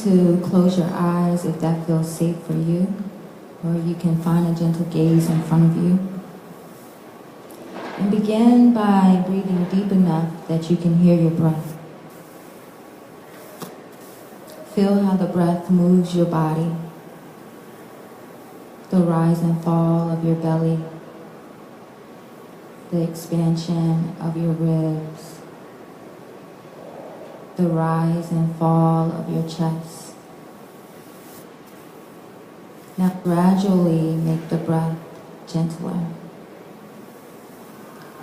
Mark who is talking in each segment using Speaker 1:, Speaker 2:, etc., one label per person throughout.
Speaker 1: to close your eyes if that feels safe for you, or you can find a gentle gaze in front of you. And begin by breathing deep enough that you can hear your breath. Feel how the breath moves your body, the rise and fall of your belly, the expansion of your ribs, the rise and fall of your chest. Now gradually make the breath gentler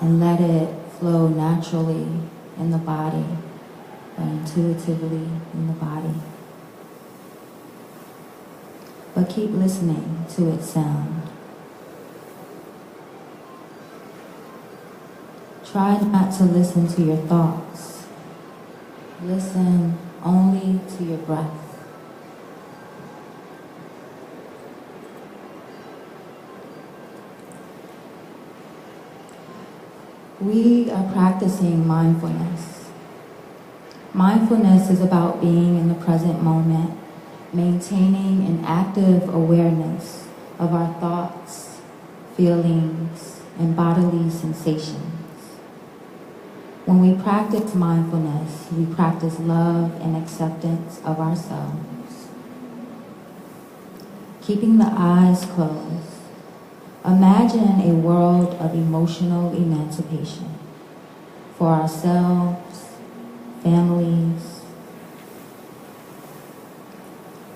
Speaker 1: and let it flow naturally in the body, or intuitively in the body. But keep listening to its sound. Try not to listen to your thoughts. Listen only to your breath. We are practicing mindfulness. Mindfulness is about being in the present moment, maintaining an active awareness of our thoughts, feelings, and bodily sensations. When we practice mindfulness, we practice love and acceptance of ourselves. Keeping the eyes closed, imagine a world of emotional emancipation for ourselves, families,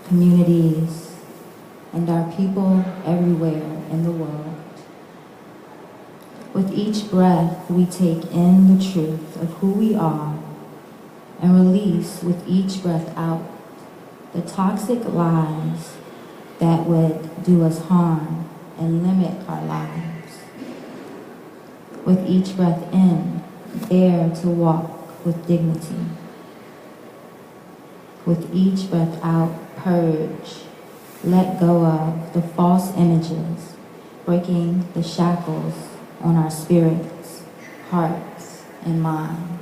Speaker 1: communities, and our people everywhere in the world. With each breath, we take in the truth of who we are and release with each breath out the toxic lies that would do us harm and limit our lives. With each breath in, dare to walk with dignity. With each breath out, purge, let go of the false images, breaking the shackles on our spirits, hearts, and minds.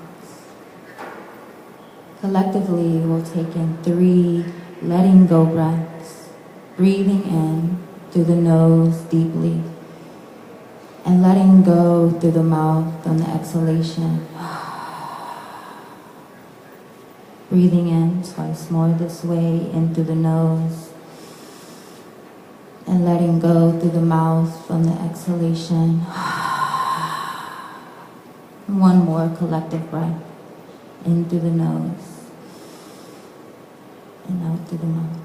Speaker 1: Collectively, we'll take in 3 letting go breaths, breathing in through the nose deeply, and letting go through the mouth on the exhalation. Breathing in twice more this way, in through the nose, and letting go through the mouth on the exhalation. One more collective breath, in through the nose, and out through the mouth.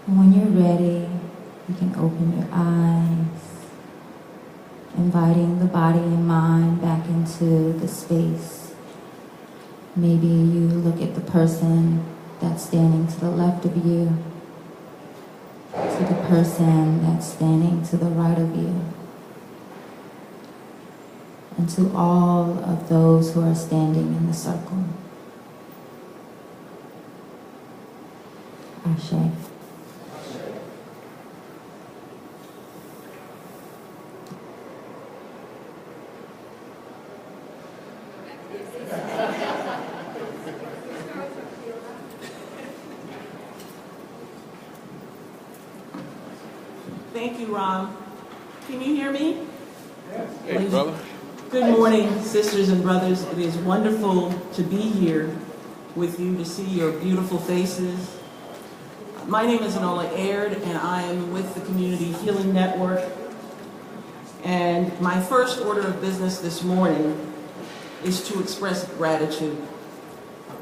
Speaker 1: And when you're ready, you can open your eyes, inviting the body and mind back into the space. Maybe you look at the person that's standing to the left of you, to the person that's standing to the right of you, and to all of those who are standing in the circle. Ashe.
Speaker 2: Thank you, Ron. Can you hear me?
Speaker 3: Yes. Hey, brother.
Speaker 2: Good morning, sisters and brothers. It is wonderful to be here with you, to see your beautiful faces. My name is Enola Aird, and I am with the Community Healing Network. And my first order of business this morning is to express gratitude.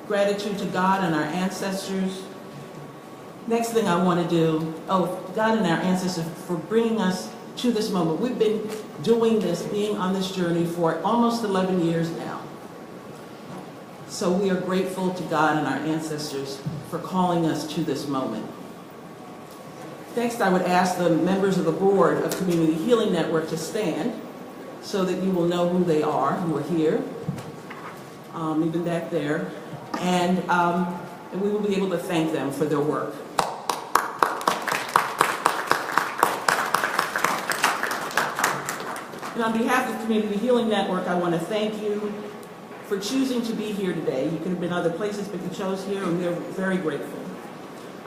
Speaker 2: Gratitude to God and our ancestors. Next thing I want to do, God and our ancestors for bringing us to this moment. We've been doing this, being on this journey for almost 11 years now. So we are grateful to God and our ancestors for calling us to this moment. Next, I would ask the members of the board of Community Healing Network to stand so that you will know who they are, who are here, even back there, and we will be able to thank them for their work. And on behalf of Community Healing Network, I want to thank you for choosing to be here today. You could have been other places, but you chose here, and we're very grateful.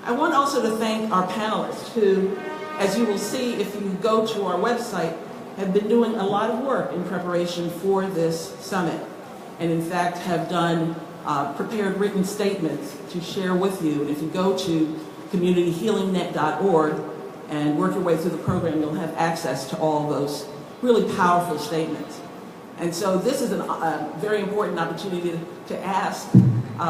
Speaker 2: I want also to thank our panelists who, as you will see if you go to our website, have been doing a lot of work in preparation for this summit, and in fact have done prepared written statements to share with you. And if you go to communityhealingnet.org and work your way through the program, you'll have access to all those really powerful statements. And so this is a very important opportunity to ask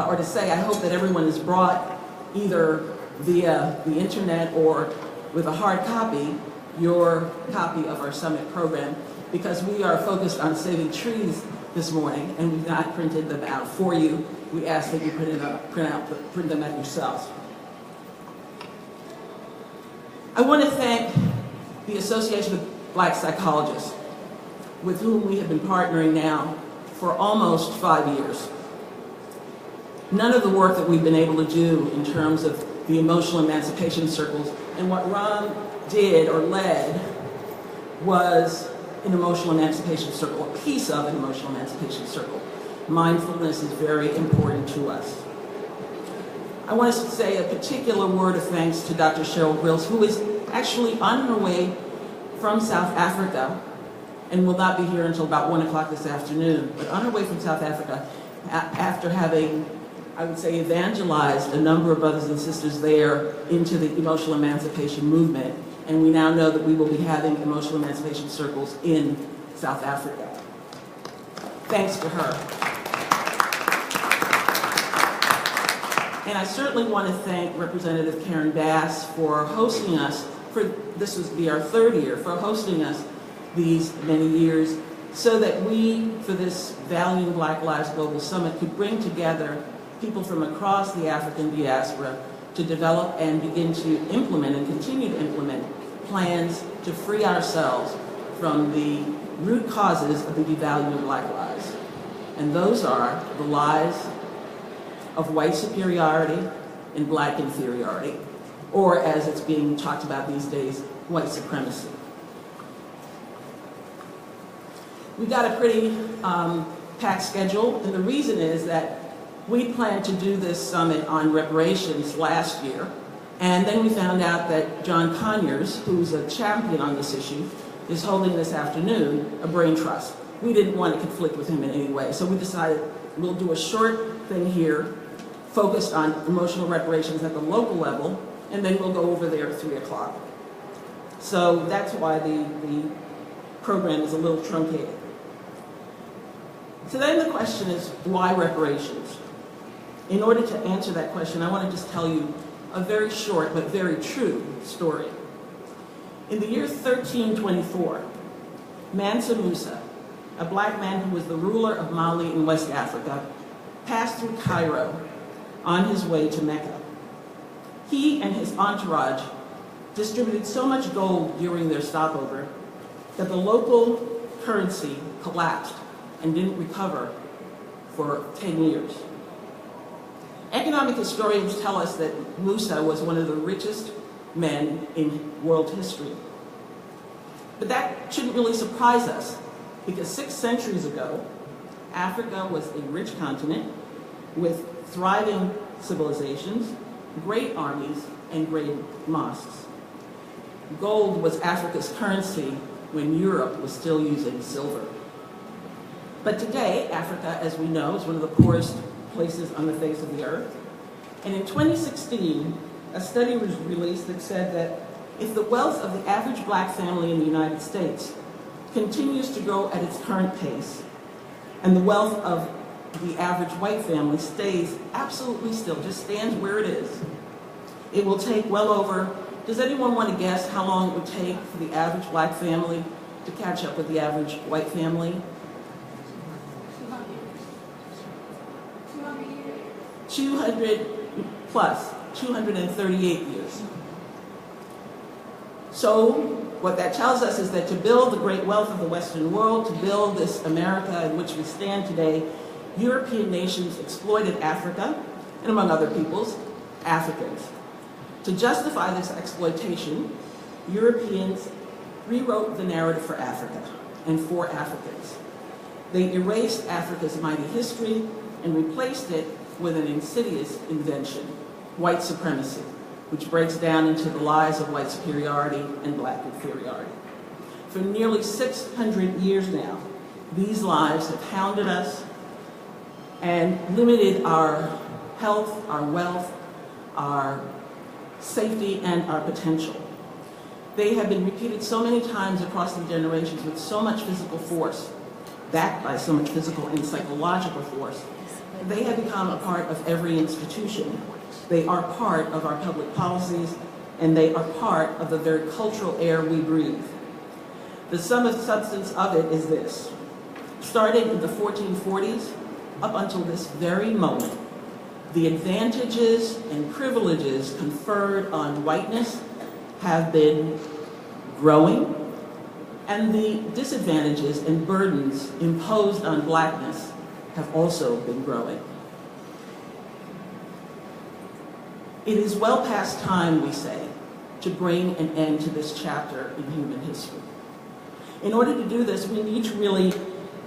Speaker 2: or to say, I hope that everyone has brought either via the internet or with a hard copy, your copy of our summit program, because we are focused on saving trees this morning, and we've not printed them out for you. We ask that you print them out yourselves. I want to thank the Association of Black Psychologists, with whom we have been partnering now for almost 5 years. None of the work that we've been able to do in terms of the emotional emancipation circles, and what Ron did or led was an emotional emancipation circle, a piece of an emotional emancipation circle. Mindfulness is very important to us. I want to say a particular word of thanks to Dr. Cheryl Grills, who is actually on her way from South Africa and will not be here until about 1 o'clock this afternoon, but on her way from South Africa, after having, I would say, evangelized a number of brothers and sisters there into the emotional emancipation movement. And we now know that we will be having emotional emancipation circles in South Africa. Thanks to her. And I certainly want to thank Representative Karen Bass for hosting us, this will be our 3rd year, for hosting us these many years, so that we, for this Valuing Black Lives Global Summit, could bring together people from across the African diaspora to develop and begin to implement and continue to implement plans to free ourselves from the root causes of the devaluing of Black lives. And those are the lies of white superiority and Black inferiority, or as it's being talked about these days, white supremacy. We got a pretty packed schedule, and the reason is that we planned to do this summit on reparations last year, and then we found out that John Conyers, who's a champion on this issue, is holding this afternoon a brain trust. We didn't want to conflict with him in any way, so we decided we'll do a short thing here focused on emotional reparations at the local level, and then we'll go over there at 3 o'clock. So that's why the program is a little truncated. So then the question is, why reparations? In order to answer that question, I want to just tell you a very short but very true story. In the year 1324, Mansa Musa, a Black man who was the ruler of Mali in West Africa, passed through Cairo on his way to Mecca. He and his entourage distributed so much gold during their stopover that the local currency collapsed and didn't recover for 10 years. Economic historians tell us that Musa was one of the richest men in world history. But that shouldn't really surprise us, because 6 centuries ago, Africa was a rich continent with thriving civilizations, great armies, and great mosques. Gold was Africa's currency when Europe was still using silver. But today, Africa, as we know, is one of the poorest places on the face of the earth. And in 2016, a study was released that said that if the wealth of the average Black family in the United States continues to grow at its current pace, and the wealth of the average white family stays absolutely still, just stands where it is, it will take well over, does anyone want to guess how long it would take for the average Black family to catch up with the average white family? 200 plus, 238 years. So what that tells us is that to build the great wealth of the Western world, to build this America in which we stand today, European nations exploited Africa, and among other peoples, Africans. To justify this exploitation, Europeans rewrote the narrative for Africa and for Africans. They erased Africa's mighty history and replaced it with an insidious invention, white supremacy, which breaks down into the lies of white superiority and black inferiority. For nearly 600 years now, these lies have hounded us and limited our health, our wealth, our safety, and our potential. They have been repeated so many times across the generations with so much physical force, backed by so much physical and psychological force. They have become a part of every institution. They are part of our public policies, and they are part of the very cultural air we breathe. The sum of substance of it is this. Starting in the 1440s, up until this very moment, the advantages and privileges conferred on whiteness have been growing, and the disadvantages and burdens imposed on blackness have also been growing. It is well past time, we say, to bring an end to this chapter in human history. In order to do this, we need to really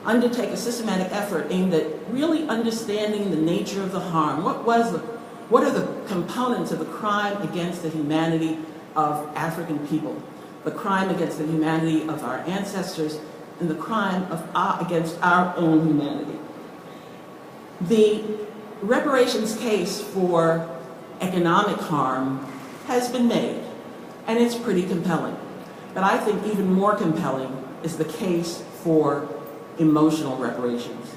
Speaker 2: undertake a systematic effort aimed at really understanding the nature of the harm. What are the components of the crime against the humanity of African people, the crime against the humanity of our ancestors, and the crime against our own humanity? The reparations case for economic harm has been made, and it's pretty compelling. But I think even more compelling is the case for emotional reparations.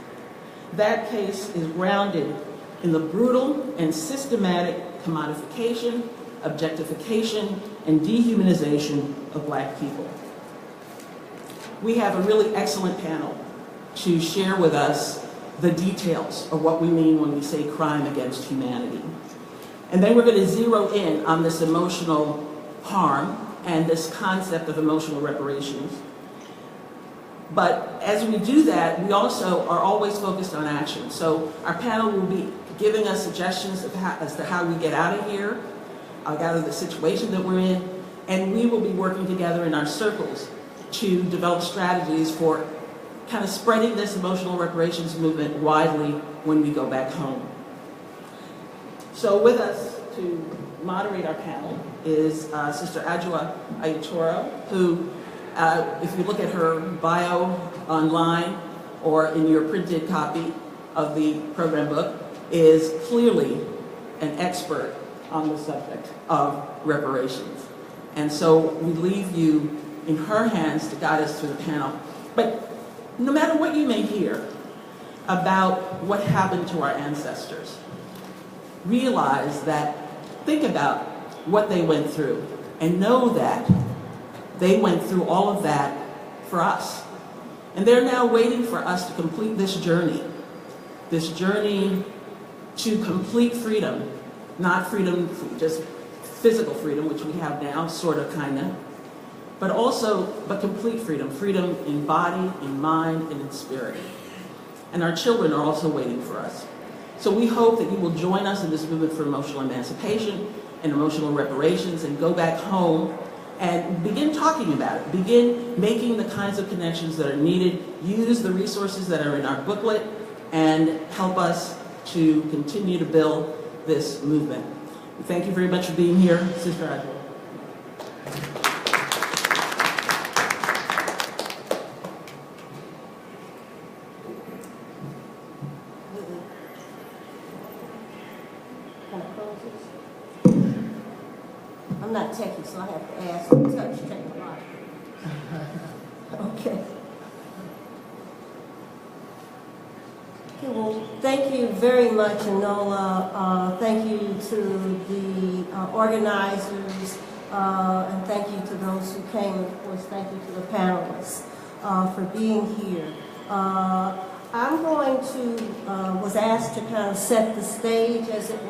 Speaker 2: That case is grounded in the brutal and systematic commodification, objectification, and dehumanization of black people. We have a really excellent panel to share with us the details of what we mean when we say crime against humanity. And then we're going to zero in on this emotional harm and this concept of emotional reparations. But as we do that, we also are always focused on action. So our panel will be giving us suggestions as to how we get out of here, out of the situation that we're in, and we will be working together in our circles to develop strategies for kind of spreading this emotional reparations movement widely when we go back home. So with us to moderate our panel is Sister Adjoa Ayatoro, who, if you look at her bio online or in your printed copy of the program book, is clearly an expert on the subject of reparations. And so we leave you in her hands to guide us through the panel. But no matter what you may hear about what happened to our ancestors, realize that, think about what they went through, and know that they went through all of that for us. And they're now waiting for us to complete this journey to complete freedom, not freedom, just physical freedom, which we have now, sort of, kind of, but complete freedom, freedom in body, in mind, and in spirit. And our children are also waiting for us. So we hope that you will join us in this movement for emotional emancipation and emotional reparations, and go back home and begin talking about it. Begin making the kinds of connections that are needed. Use the resources that are in our booklet and help us to continue to build this movement. Thank you very much for being here, Sister Adjoa.
Speaker 4: I'm not techie, so I have to ask and touch technologically. Okay. Okay, well, thank you very much, Enola. Thank you to the organizers, and thank you to those who came. Of course, thank you to the panelists for being here. I'm going to, was asked to kind of set the stage as it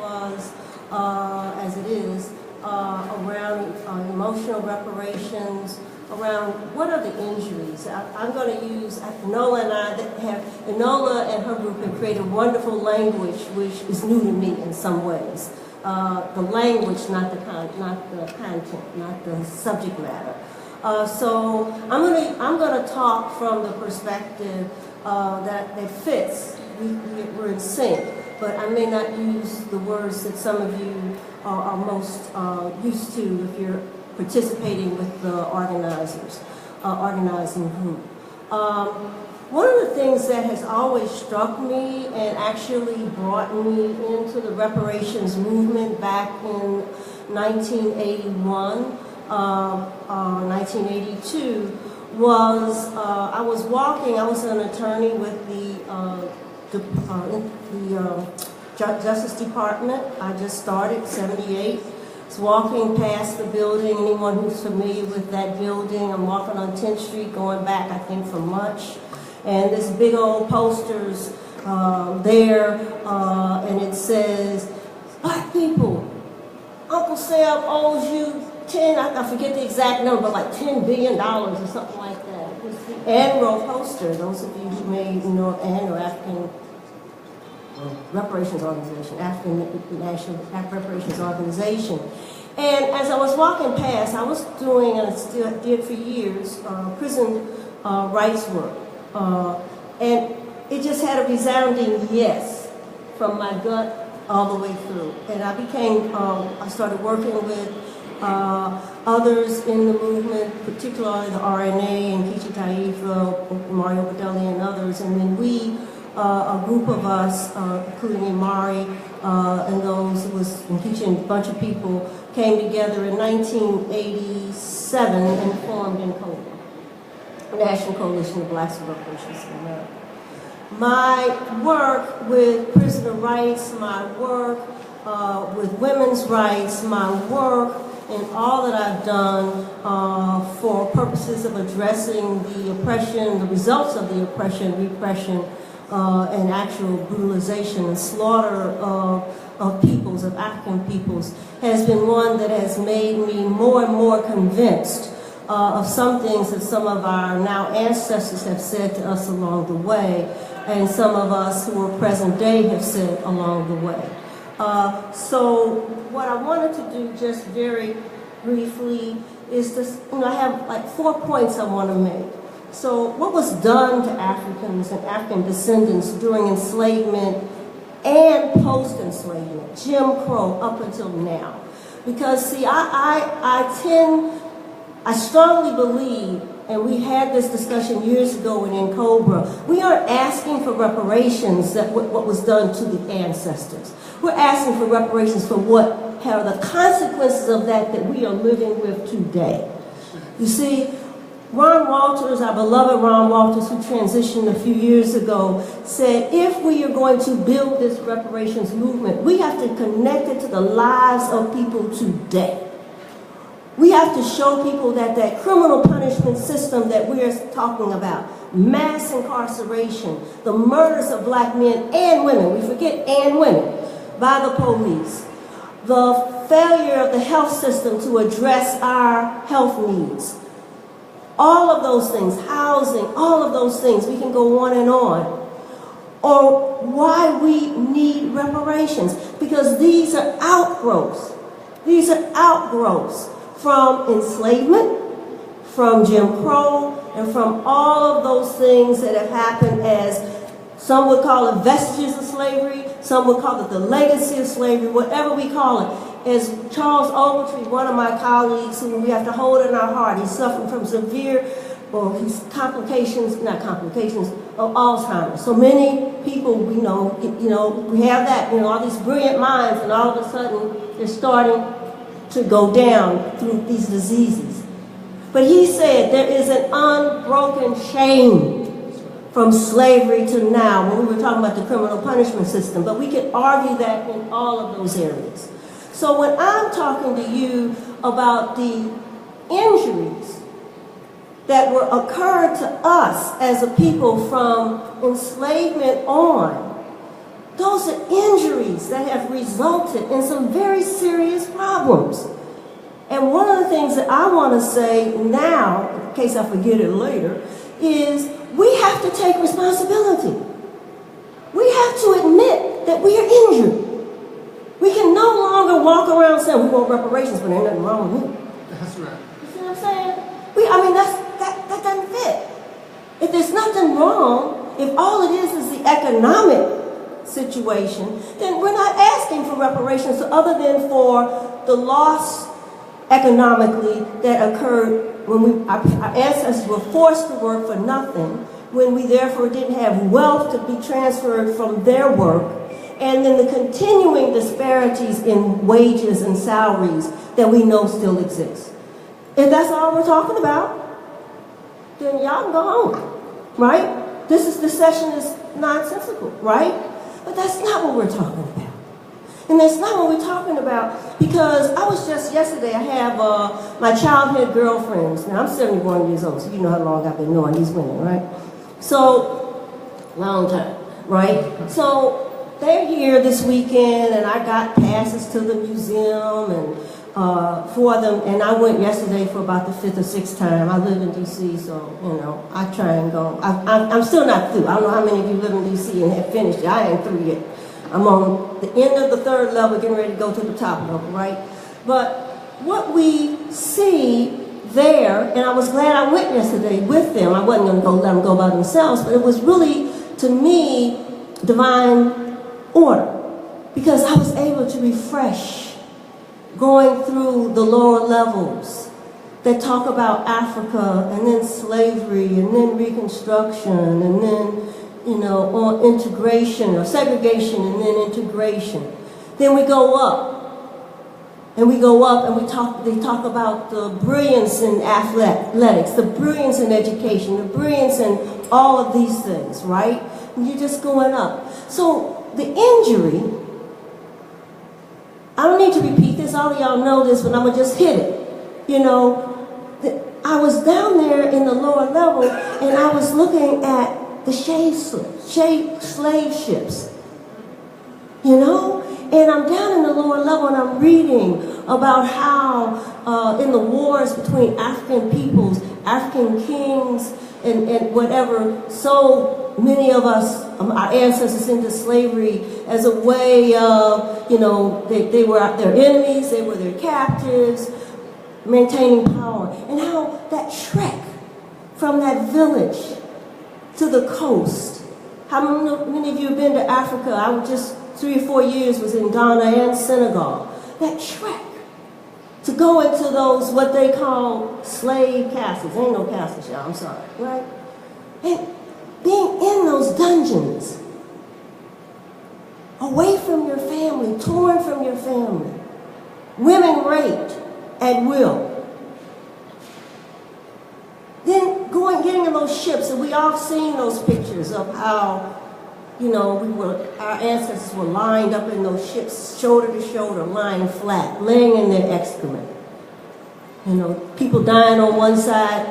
Speaker 4: is, around emotional reparations, around what are the injuries. I'm going to use, Enola and her group have created wonderful language which is new to me in some ways. The language, not the content, not the subject matter. So I'm going to talk from the perspective that fits. We're in sync. But I may not use the words that some of you are most used to if you're participating with the organizing group. One of the things that has always struck me and actually brought me into the reparations movement back in 1981, 1982, was I was an attorney with the Justice Department. I just started, 78. I was walking past the building. Anyone who's familiar with that building, I'm walking on 10th Street going back, I think, from lunch. And this big old posters there, and it says, "Black people, Uncle Sam owes you I forget the exact number, but like $10 billion or something like that." It was the annual poster. Those of you who may know of ANN, or African Reparations Organization, African National Reparations Organization. And as I was walking past, I was doing, and I still did for years, prison rights work. And it just had a resounding yes from my gut all the way through. And I started working with others in the movement, particularly the RNA and Keisha Taifa, Mario Badelli and others. And then we, a group of us, including Imari and those, and Keisha and a bunch of people, came together in 1987 and formed NCOBRA, National Coalition of Blacks and Reparations in America. My work with prisoner rights, my work with women's rights, my work in all that I've done for purposes of addressing the oppression, the results of the oppression, repression, and actual brutalization and slaughter of peoples, of African peoples, has been one that has made me more and more convinced of some things that some of our now ancestors have said to us along the way, and some of us who are present day have said along the way. So what I wanted to do just very briefly is this, I have like 4 points I want to make. So what was done to Africans and African descendants during enslavement and post-enslavement, Jim Crow up until now? Because see, I strongly believe, and we had this discussion years ago in NCOBRA, we aren't asking for reparations that what was done to the ancestors. We're asking for reparations for what are the consequences of that we are living with today. You see, Ron Walters, our beloved Ron Walters, who transitioned a few years ago, said if we are going to build this reparations movement, we have to connect it to the lives of people today. We have to show people that that criminal punishment system that we're talking about, mass incarceration, the murders of black men and women, we forget and women, by the police, the failure of the health system to address our health needs, all of those things, housing, all of those things, we can go on and on. Or why we need reparations, because these are outgrowths. These are outgrowths from enslavement, from Jim Crow, and from all of those things that have happened as, some would call it vestiges of slavery, some would call it the legacy of slavery, whatever we call it. As Charles Ogletree, one of my colleagues, who we have to hold in our heart, he's suffering from severe, his complications of Alzheimer's. So many people we know, we have that, all these brilliant minds, and all of a sudden they're starting to go down through these diseases. But he said there is an unbroken chain from slavery to now, when we were talking about the criminal punishment system, but we can argue that in all of those areas. So when I'm talking to you about the injuries that occurred to us as a people from enslavement on, those are injuries that have resulted in some very serious problems. And one of the things that I want to say now, in case I forget it later, is we have to take responsibility. We have to admit that we are injured. We can no longer walk around saying we want reparations, but there ain't nothing wrong with me.
Speaker 5: That's right.
Speaker 4: You see what I'm saying? That doesn't fit. If there's nothing wrong, if all it is the economic situation, then we're not asking for reparations other than for the loss economically that occurred when our ancestors were forced to work for nothing, when we therefore didn't have wealth to be transferred from their work, and then the continuing disparities in wages and salaries that we know still exist. If that's all we're talking about, then y'all can go home, right? This session is nonsensical, right? But that's not what we're talking about. And that's not what we're talking about, because I was just yesterday, I have my childhood girlfriends. Now, I'm 71 years old, so you know how long I've been knowing these women, right? So, long time, right? So, they're here this weekend, and I got passes to the museum and for them, and I went yesterday for about the 5th or 6th time. I live in D.C., so, you know, I try and go. I'm still not through. I don't know how many of you live in D.C. and have finished it. I ain't through yet. I'm on the end of the 3rd level, getting ready to go to the top level, right? But what we see there, and I was glad I went yesterday with them. I wasn't going to go let them go by themselves, but it was really, to me, divine order, because I was able to refresh going through the lower levels that talk about Africa, and then slavery, and then Reconstruction, and then, you know, on integration or segregation, and then integration. Then we go up, and we go up, and they talk about the brilliance in athletics, the brilliance in education, the brilliance in all of these things, right? And you're just going up. So the injury, I don't need to repeat this, all of y'all know this, but I'm going to just hit it. You know, I was down there in the lower level, and I was looking at the slave ships, you know? And I'm down in the lower level, and I'm reading about how in the wars between African peoples, African kings, and whatever, so many of us, our ancestors, into slavery as a way of, you know, they were their enemies, they were their captives, maintaining power. And how that trek from that village to the coast. How many of you have been to Africa? I was just 3 or 4 years was in Ghana and Senegal. That trek to go into those, what they call slave castles. Ain't no castles, y'all, I'm sorry, right? And being in those dungeons, away from your family, torn from your family, women raped at will. Then getting in those ships, and we all seen those pictures of how, you know, our ancestors were lined up in those ships, shoulder to shoulder, lying flat, laying in their excrement. You know, people dying on one side,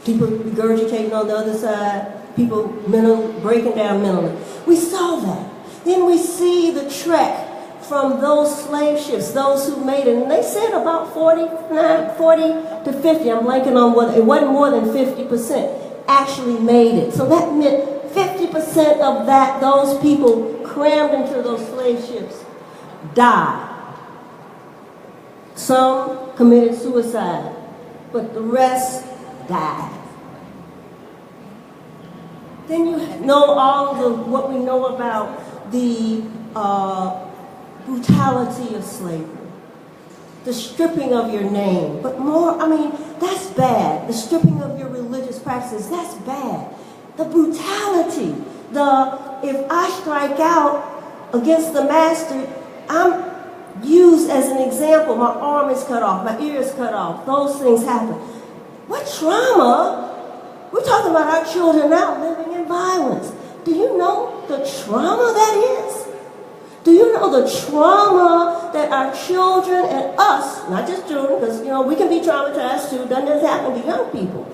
Speaker 4: people regurgitating on the other side, people breaking down mentally. We saw that. Then we see the trek from those slave ships, those who made it. And they said about 40 to 50, I'm blanking on what, it wasn't more than 50%, actually made it. So that meant 50% of those people crammed into those slave ships died. Some committed suicide, but the rest died. Then you know what we know about the brutality of slavery, the stripping of your name, but more, I mean, that's bad. The stripping of your religious practices, that's bad. The brutality, if I strike out against the master, I'm used as an example. My arm is cut off, my ear is cut off. Those things happen. What trauma? We're talking about our children now living in violence. Do you know the trauma that is? Do you know the trauma that our children and us, not just children, because, you know, we can be traumatized too, doesn't just happen to young people.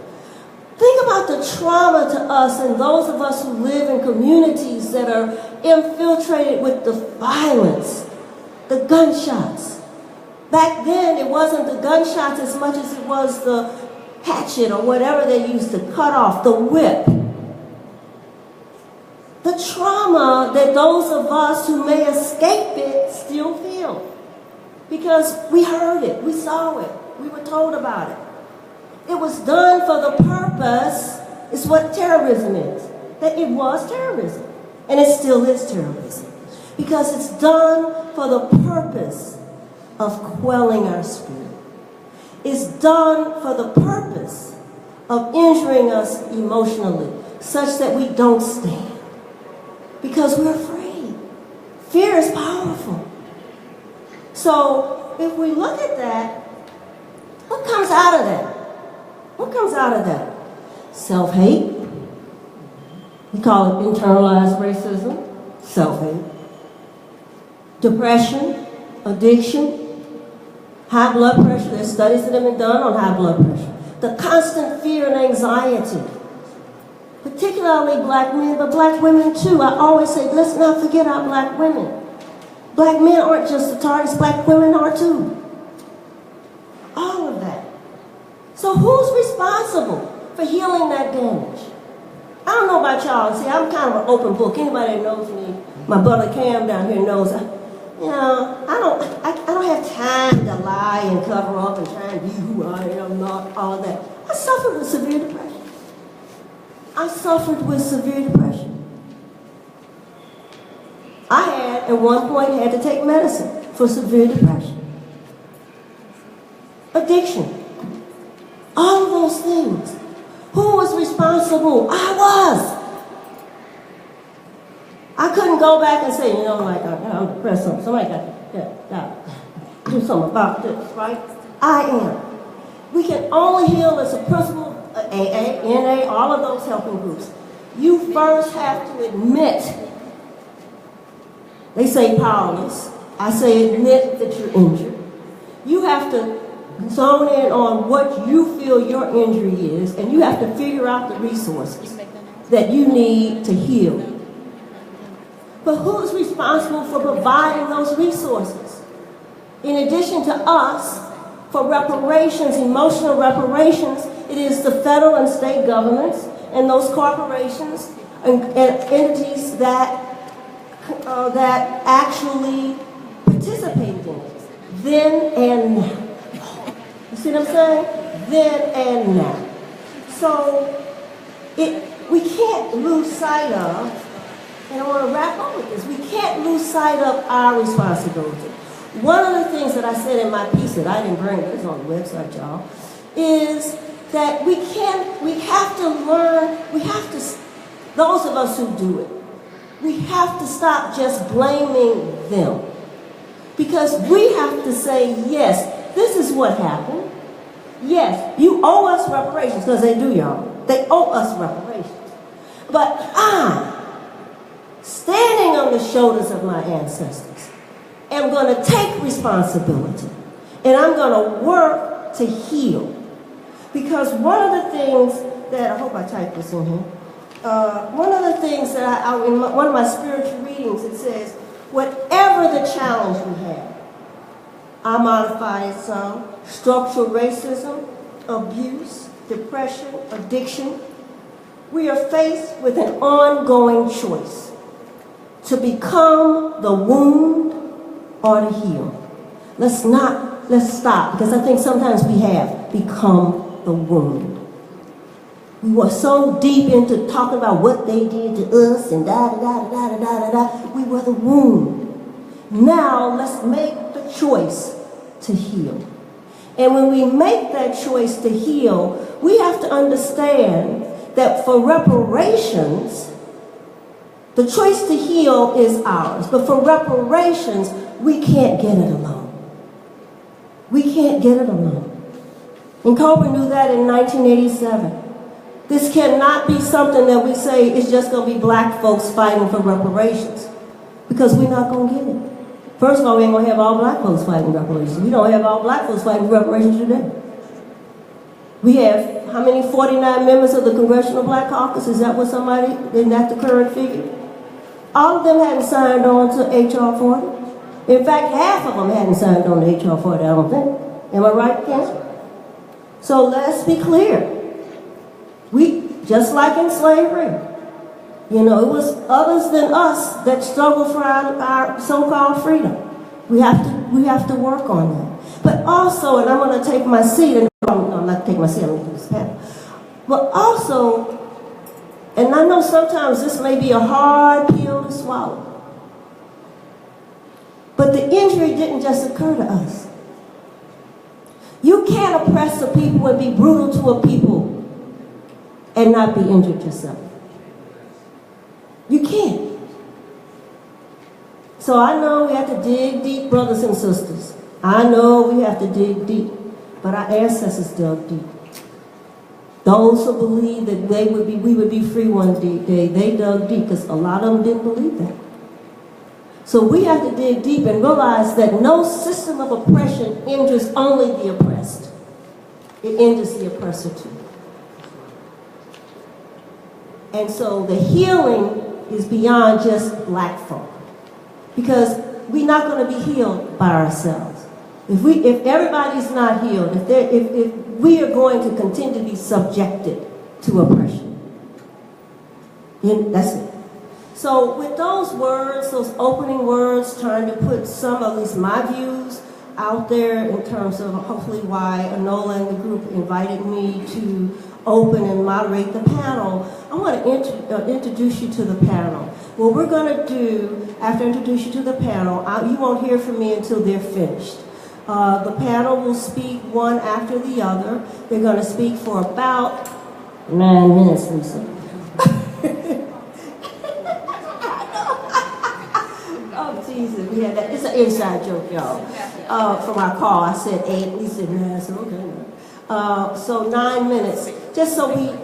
Speaker 4: Think about the trauma to us and those of us who live in communities that are infiltrated with the violence, the gunshots. Back then, it wasn't the gunshots as much as it was the hatchet or whatever they used to cut off, the whip. The trauma that those of us who may escape it still feel. Because we heard it, we saw it, we were told about it. It was done for the purpose It's what terrorism is. That it was terrorism. And it still is terrorism. Because it's done for the purpose of quelling our spirit. It's done for the purpose of injuring us emotionally, such that we don't stand. Because we're afraid. Fear is powerful. So if we look at that, what comes out of that? What comes out of that? Self-hate. We call it internalized racism. Self-hate. Depression, addiction, high blood pressure. There's studies that have been done on high blood pressure. The constant fear and anxiety. Particularly black men, but black women too. I always say, let's not forget our black women. Black men aren't just the targets, black women are too. All of that. So who's responsible for healing that damage? I don't know about y'all. See, I'm kind of an open book. Anybody that knows me, my brother Cam down here knows, I don't have time to lie and cover up and try and be who I am, not all of that. I suffered with severe depression. I suffered with severe depression. I had, at one point, had to take medicine for severe depression. Addiction. All of those things. Who was responsible? I was. I couldn't go back and say, I'm depressed. Somebody got to do something about this, right? I am. We can only heal as a principle, AA, NA, all of those helping groups. You first have to admit. They say powerless. I say admit that you're injured. You have to zone in on what you feel your injury is, and you have to figure out the resources that you need to heal. But who's responsible for providing those resources? In addition to us, for reparations, emotional reparations, it is the federal and state governments and those corporations and entities that actually participated in it, then and now. You see what I'm saying? Then and now. So we can't lose sight of, and I want to wrap up with this, we can't lose sight of our responsibility. One of the things that I said in my piece that I didn't bring, but it's on the website, y'all, is that we have to learn, those of us who do it, we have to stop just blaming them. Because we have to say, yes, this is what happened. Yes, you owe us reparations, because they do, y'all. They owe us reparations. But I'm standing on the shoulders of my ancestors. I'm going to take responsibility. And I'm going to work to heal. Because one of the things that, I hope I typed this in here. One of the things that in one of my spiritual readings, it says, whatever the challenge we have, I modified some, structural racism, abuse, depression, addiction, we are faced with an ongoing choice to become the wound or to heal. Let's stop, because I think sometimes we have become the wound. We were so deep into talking about what they did to us and da-da-da-da-da-da-da-da. We were the wound. Now, let's make the choice to heal. And when we make that choice to heal, we have to understand that for reparations, the choice to heal is ours. But for reparations, we can't get it alone. We can't get it alone. And Cobra knew that in 1987. This cannot be something that we say it's just going to be black folks fighting for reparations. Because we're not going to get it. First of all, we ain't going to have all black folks fighting reparations. We don't have all black folks fighting reparations today. We have, how many, 49 members of the Congressional Black Caucus? Is that what somebody, isn't that the current figure? All of them hadn't signed on to H.R. 40. In fact, half of them hadn't signed on to H.R. 40, I don't think. Am I right, Ken? So let's be clear. We, just like in slavery, it was others than us that struggled for our so-called freedom. We have to work on that. But also, and I'm going to take my seat, and no, I'm not taking my seat, I'm going to do this panel. But also, And I know sometimes this may be a hard pill to swallow. But the injury didn't just occur to us. You can't oppress a people and be brutal to a people and not be injured yourself. You can't. So I know we have to dig deep, brothers and sisters. I know we have to dig deep. But our ancestors dug deep. Those who believe that we would be free one day, they dug deep, because a lot of them didn't believe that. So we have to dig deep and realize that no system of oppression injures only the oppressed. It injures the oppressor too. And so the healing is beyond just black folk. Because we're not going to be healed by ourselves. If everybody's not healed, if we are going to continue to be subjected to oppression. That's it. So with those words, those opening words, trying to put some, at least my views, out there in terms of hopefully why Anola and the group invited me to open and moderate the panel, I want to introduce you to the panel. What we're going to do, after I introduce you to the panel, you won't hear from me until they're finished. The panel will speak one after the other. They're going to speak for about 9 minutes, Lisa. Oh, Jesus, we had that. It's an inside joke, y'all. From our call, I said 8, Lisa said 9, so okay. So 9 minutes, just so we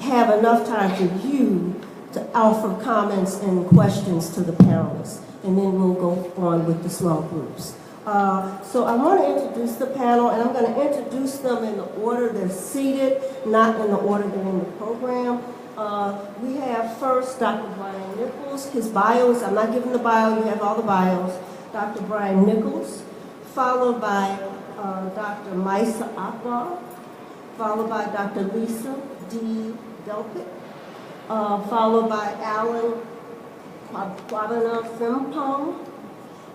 Speaker 4: have enough time for you to offer comments and questions to the panelists, and then we'll go on with the small groups. So I want to introduce the panel, and I'm going to introduce them in the order they're seated, not in the order they're in the program. We have first Dr. Brian Nichols. His bios, I'm not giving the bio, you have all the bios. Dr. Brian Nichols, followed by Dr. Maisa Akbar, followed by Dr. Lisa D. Delpit, followed by Alan Kwabena Frimpong,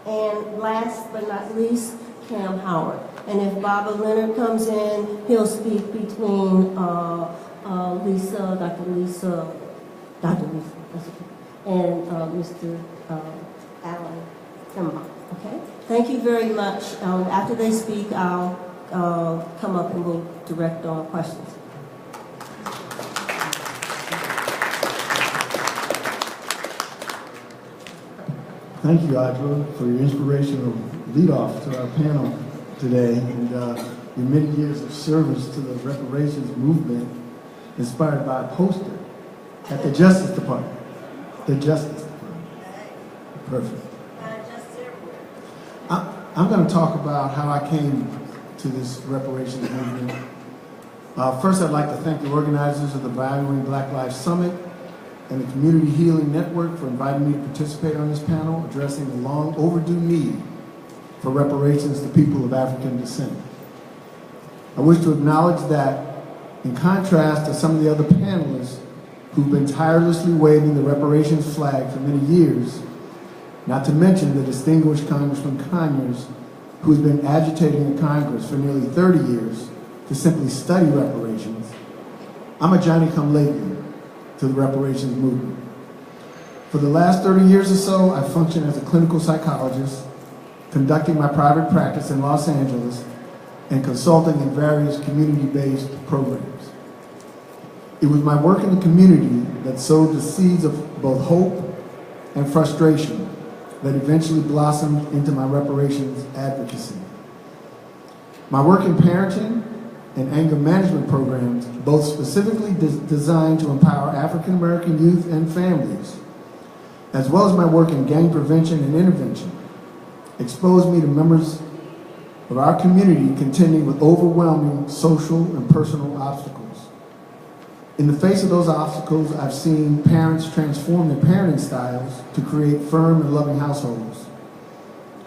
Speaker 4: and last but not least, Cam Howard. And if Baba Leonard comes in, he'll speak between Dr. Lisa, that's okay, and Mr. Alan Frimpong. Okay? Thank you very much. After they speak, I'll come up and we'll direct all questions.
Speaker 5: Thank you, Audra, for your inspirational lead-off to our panel today, and your many years of service to the reparations movement, inspired by a poster at the Justice Department. The Justice Department. Perfect. I'm going to talk about how I came to this reparations movement. First, I'd like to thank the organizers of the Valuing Black Lives Summit and the Community Healing Network for inviting me to participate on this panel addressing the long overdue need for reparations to people of African descent. I wish to acknowledge that, in contrast to some of the other panelists who've been tirelessly waving the reparations flag for many years, not to mention the distinguished Congressman Conyers, who has been agitating in Congress for nearly 30 years to simply study reparations, I'm a Johnny-come-lately to the reparations movement. For the last 30 years or so, I've functioned as a clinical psychologist, conducting my private practice in Los Angeles and consulting in various community-based programs. It was my work in the community that sowed the seeds of both hope and frustration that eventually blossomed into my reparations advocacy. My work in parenting and anger management programs, both specifically designed to empower African American youth and families, as well as my work in gang prevention and intervention, exposed me to members of our community contending with overwhelming social and personal obstacles. In the face of those obstacles, I've seen parents transform their parenting styles to create firm and loving households.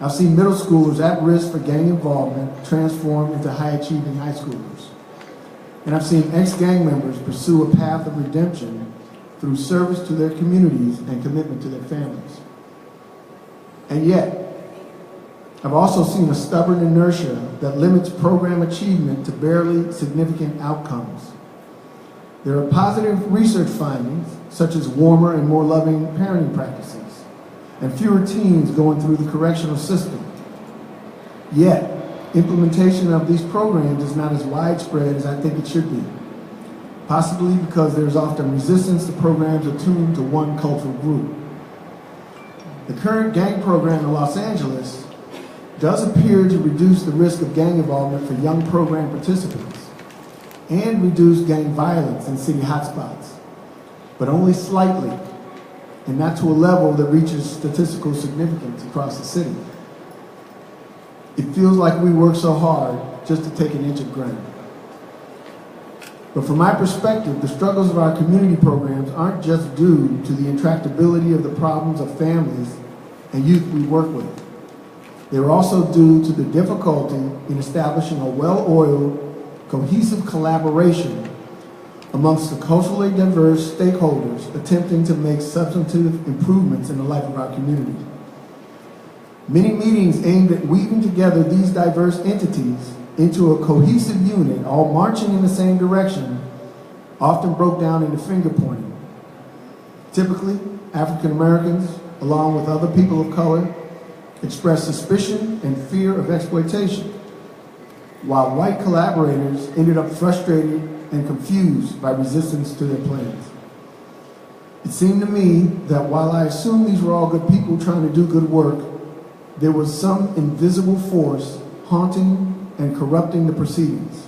Speaker 5: I've seen middle schoolers at risk for gang involvement transform into high-achieving high schoolers. And I've seen ex-gang members pursue a path of redemption through service to their communities and commitment to their families. And yet, I've also seen a stubborn inertia that limits program achievement to barely significant outcomes. There are positive research findings, such as warmer and more loving parenting practices, and fewer teens going through the correctional system. Yet, implementation of these programs is not as widespread as I think it should be, possibly because there's often resistance to programs attuned to one cultural group. The current gang program in Los Angeles does appear to reduce the risk of gang involvement for young program participants and reduce gang violence in city hotspots, but only slightly, and not to a level that reaches statistical significance across the city. It feels like we work so hard just to take an inch of ground. But from my perspective, the struggles of our community programs aren't just due to the intractability of the problems of families and youth we work with. They're also due to the difficulty in establishing a well-oiled, cohesive collaboration amongst the culturally diverse stakeholders attempting to make substantive improvements in the life of our community. Many meetings aimed at weaving together these diverse entities into a cohesive unit, all marching in the same direction, often broke down into finger pointing. Typically, African Americans, along with other people of color, expressed suspicion and fear of exploitation, while white collaborators ended up frustrated and confused by resistance to their plans. It seemed to me that while I assumed these were all good people trying to do good work, there was some invisible force haunting and corrupting the proceedings,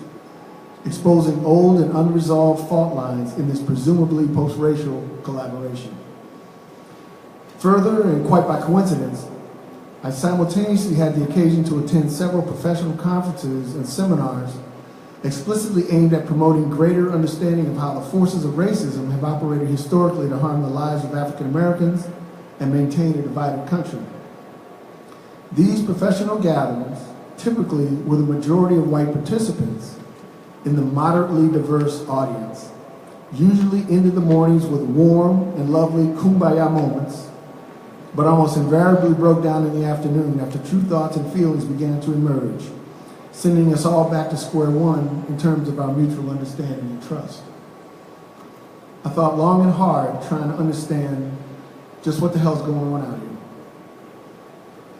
Speaker 5: exposing old and unresolved fault lines in this presumably post-racial collaboration. Further, and quite by coincidence, I simultaneously had the occasion to attend several professional conferences and seminars explicitly aimed at promoting greater understanding of how the forces of racism have operated historically to harm the lives of African Americans and maintain a divided country. These professional gatherings typically were the majority of white participants in the moderately diverse audience, usually ended the mornings with warm and lovely kumbaya moments, but almost invariably broke down in the afternoon after true thoughts and feelings began to emerge, sending us all back to square one in terms of our mutual understanding and trust. I thought long and hard trying to understand just what the hell's going on out here.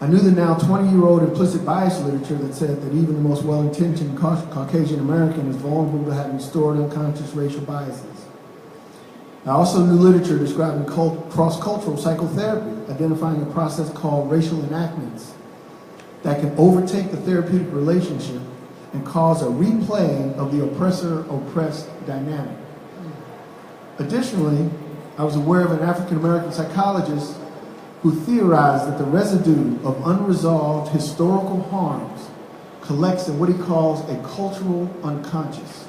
Speaker 5: I knew the now 20-year-old implicit bias literature that said that even the most well-intentioned Caucasian American is vulnerable to having stored unconscious racial biases. I also knew literature describing cross-cultural psychotherapy, identifying a process called racial enactments that can overtake the therapeutic relationship and cause a replaying of the oppressor-oppressed dynamic. Additionally, I was aware of an African-American psychologist who theorized that the residue of unresolved historical harms collects in what he calls a cultural unconscious,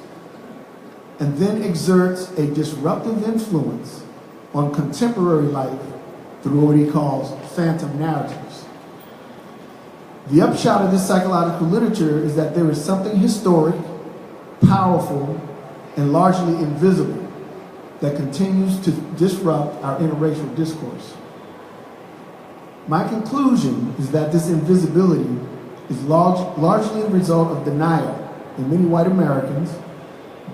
Speaker 5: and then exerts a disruptive influence on contemporary life through what he calls phantom narratives. The upshot of this psychological literature is that there is something historic, powerful, and largely invisible that continues to disrupt our interracial discourse. My conclusion is that this invisibility is largely a result of denial in many white Americans,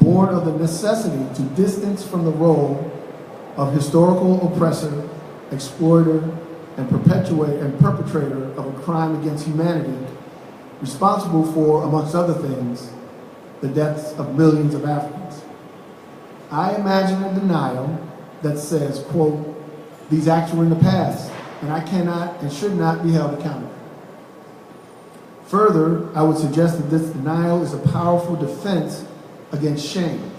Speaker 5: born of the necessity to distance from the role of historical oppressor, exploiter, and perpetrator of a crime against humanity, responsible for, amongst other things, the deaths of millions of Africans. I imagine a denial that says, quote, these acts were in the past, and I cannot and should not be held accountable. Further, I would suggest that this denial is a powerful defense against shame,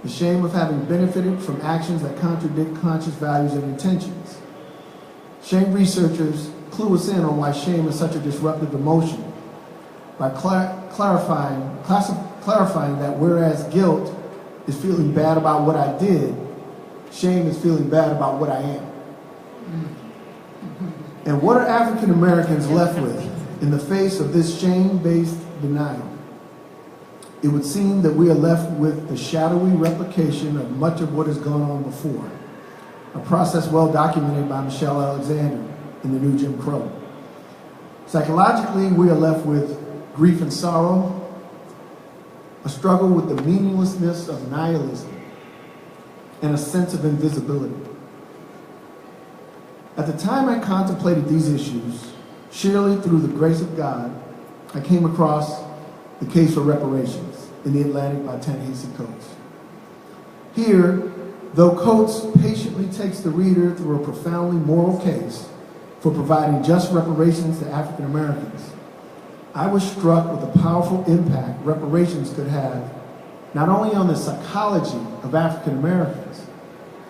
Speaker 5: the shame of having benefited from actions that contradict conscious values and intentions. Shame researchers clue us in on why shame is such a disruptive emotion by clarifying that whereas guilt is feeling bad about what I did, shame is feeling bad about what I am. And what are African Americans left with in the face of this shame-based denial? It would seem that we are left with the shadowy replication of much of what has gone on before, a process well documented by Michelle Alexander in The New Jim Crow. Psychologically, we are left with grief and sorrow, a struggle with the meaninglessness of nihilism, and a sense of invisibility. At the time I contemplated these issues, surely through the grace of God, I came across the case for reparations in the Atlantic by Ta-Nehisi Coates. Here, though Coates patiently takes the reader through a profoundly moral case for providing just reparations to African Americans, I was struck with the powerful impact reparations could have not only on the psychology of African Americans,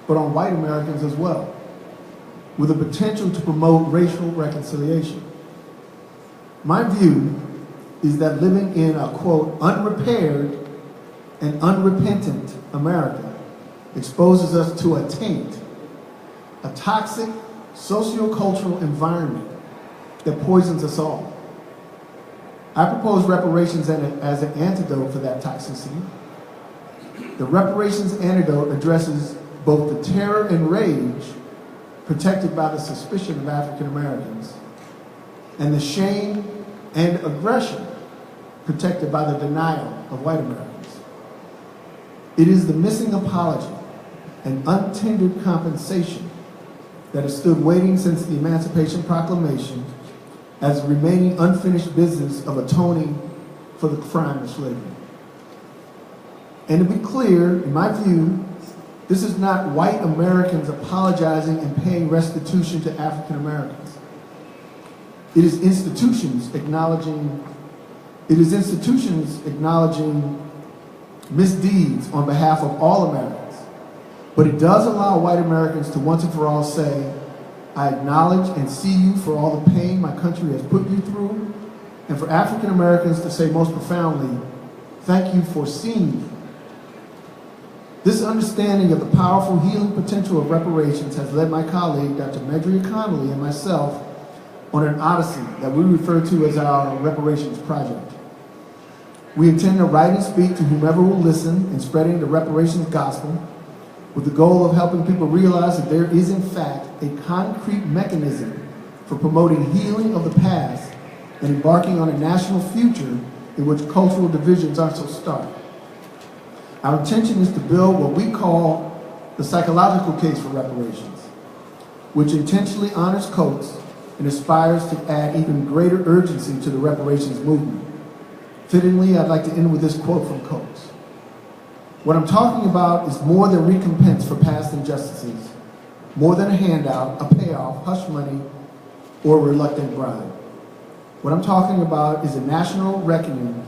Speaker 5: but on white Americans as well, with the potential to promote racial reconciliation. My view is that living in a, quote, unrepaired and unrepentant America exposes us to a taint, a toxic sociocultural environment that poisons us all. I propose reparations as an antidote for that toxicity. The reparations antidote addresses both the terror and rage protected by the suspicion of African Americans, and the shame and aggression protected by the denial of white Americans. It is the missing apology and untendered compensation that has stood waiting since the Emancipation Proclamation as the remaining unfinished business of atoning for the crime of slavery. And to be clear, in my view, this is not white Americans apologizing and paying restitution to African Americans. It is institutions acknowledging misdeeds on behalf of all Americans. But it does allow white Americans to once and for all say, I acknowledge and see you for all the pain my country has put you through, and for African Americans to say most profoundly, thank you for seeing me. This understanding of the powerful healing potential of reparations has led my colleague, Dr. Medria Connolly, and myself on an odyssey that we refer to as our reparations project. We intend to write and speak to whomever will listen in spreading the reparations gospel with the goal of helping people realize that there is in fact a concrete mechanism for promoting healing of the past and embarking on a national future in which cultural divisions aren't so stark. Our intention is to build what we call the psychological case for reparations, which intentionally honors Coates and aspires to add even greater urgency to the reparations movement. Fittingly, I'd like to end with this quote from Coates. What I'm talking about is more than recompense for past injustices, more than a handout, a payoff, hush money, or a reluctant bribe. What I'm talking about is a national reckoning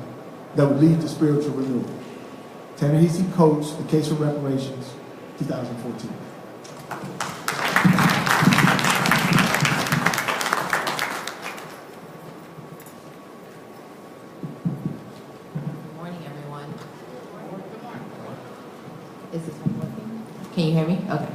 Speaker 5: that would lead to spiritual renewal. Ta-Nehisi Coates, The Case for Reparations, 2014.
Speaker 6: Good morning, everyone. Is this one working? Can you hear me? Okay.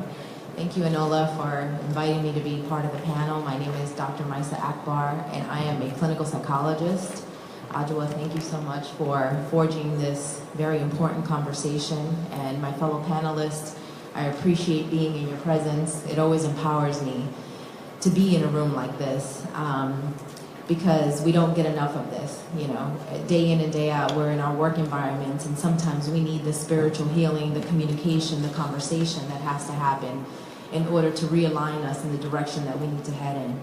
Speaker 6: Thank you, Enola, for inviting me to be part of the panel. My name is Dr. Maisa Akbar, and I am a clinical psychologist. Adjoa, thank you so much for forging this very important conversation. And my fellow panelists, I appreciate being in your presence. It always empowers me to be in a room like this because we don't get enough of this, you know. Day in and day out, we're in our work environments, and sometimes we need the spiritual healing, the communication, the conversation that has to happen in order to realign us in the direction that we need to head in.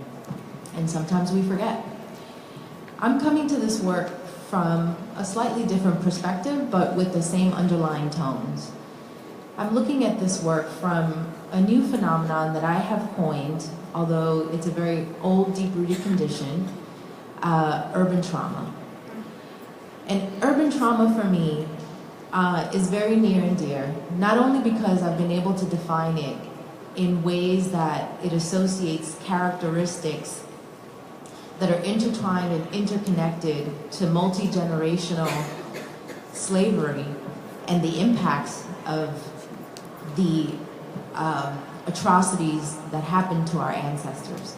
Speaker 6: And sometimes we forget. I'm coming to this work from a slightly different perspective, but with the same underlying tones. I'm looking at this work from a new phenomenon that I have coined, although it's a very old, deep-rooted condition, urban trauma. And urban trauma for me is very near and dear, not only because I've been able to define it in ways that it associates characteristics that are intertwined and interconnected to multi-generational slavery and the impacts of the atrocities that happened to our ancestors.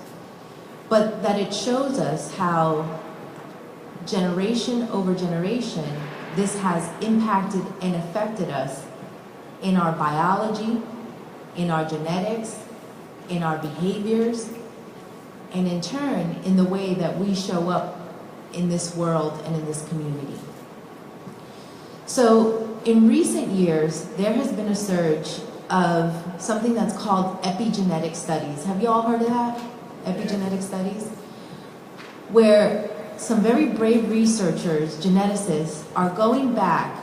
Speaker 6: But that it shows us how generation over generation, this has impacted and affected us in our biology, in our genetics, in our behaviors, and in turn, in the way that we show up in this world and in this community. So in recent years, there has been a surge of something that's called epigenetic studies. Have you all heard of that? Epigenetic studies? Where some very brave researchers, geneticists, are going back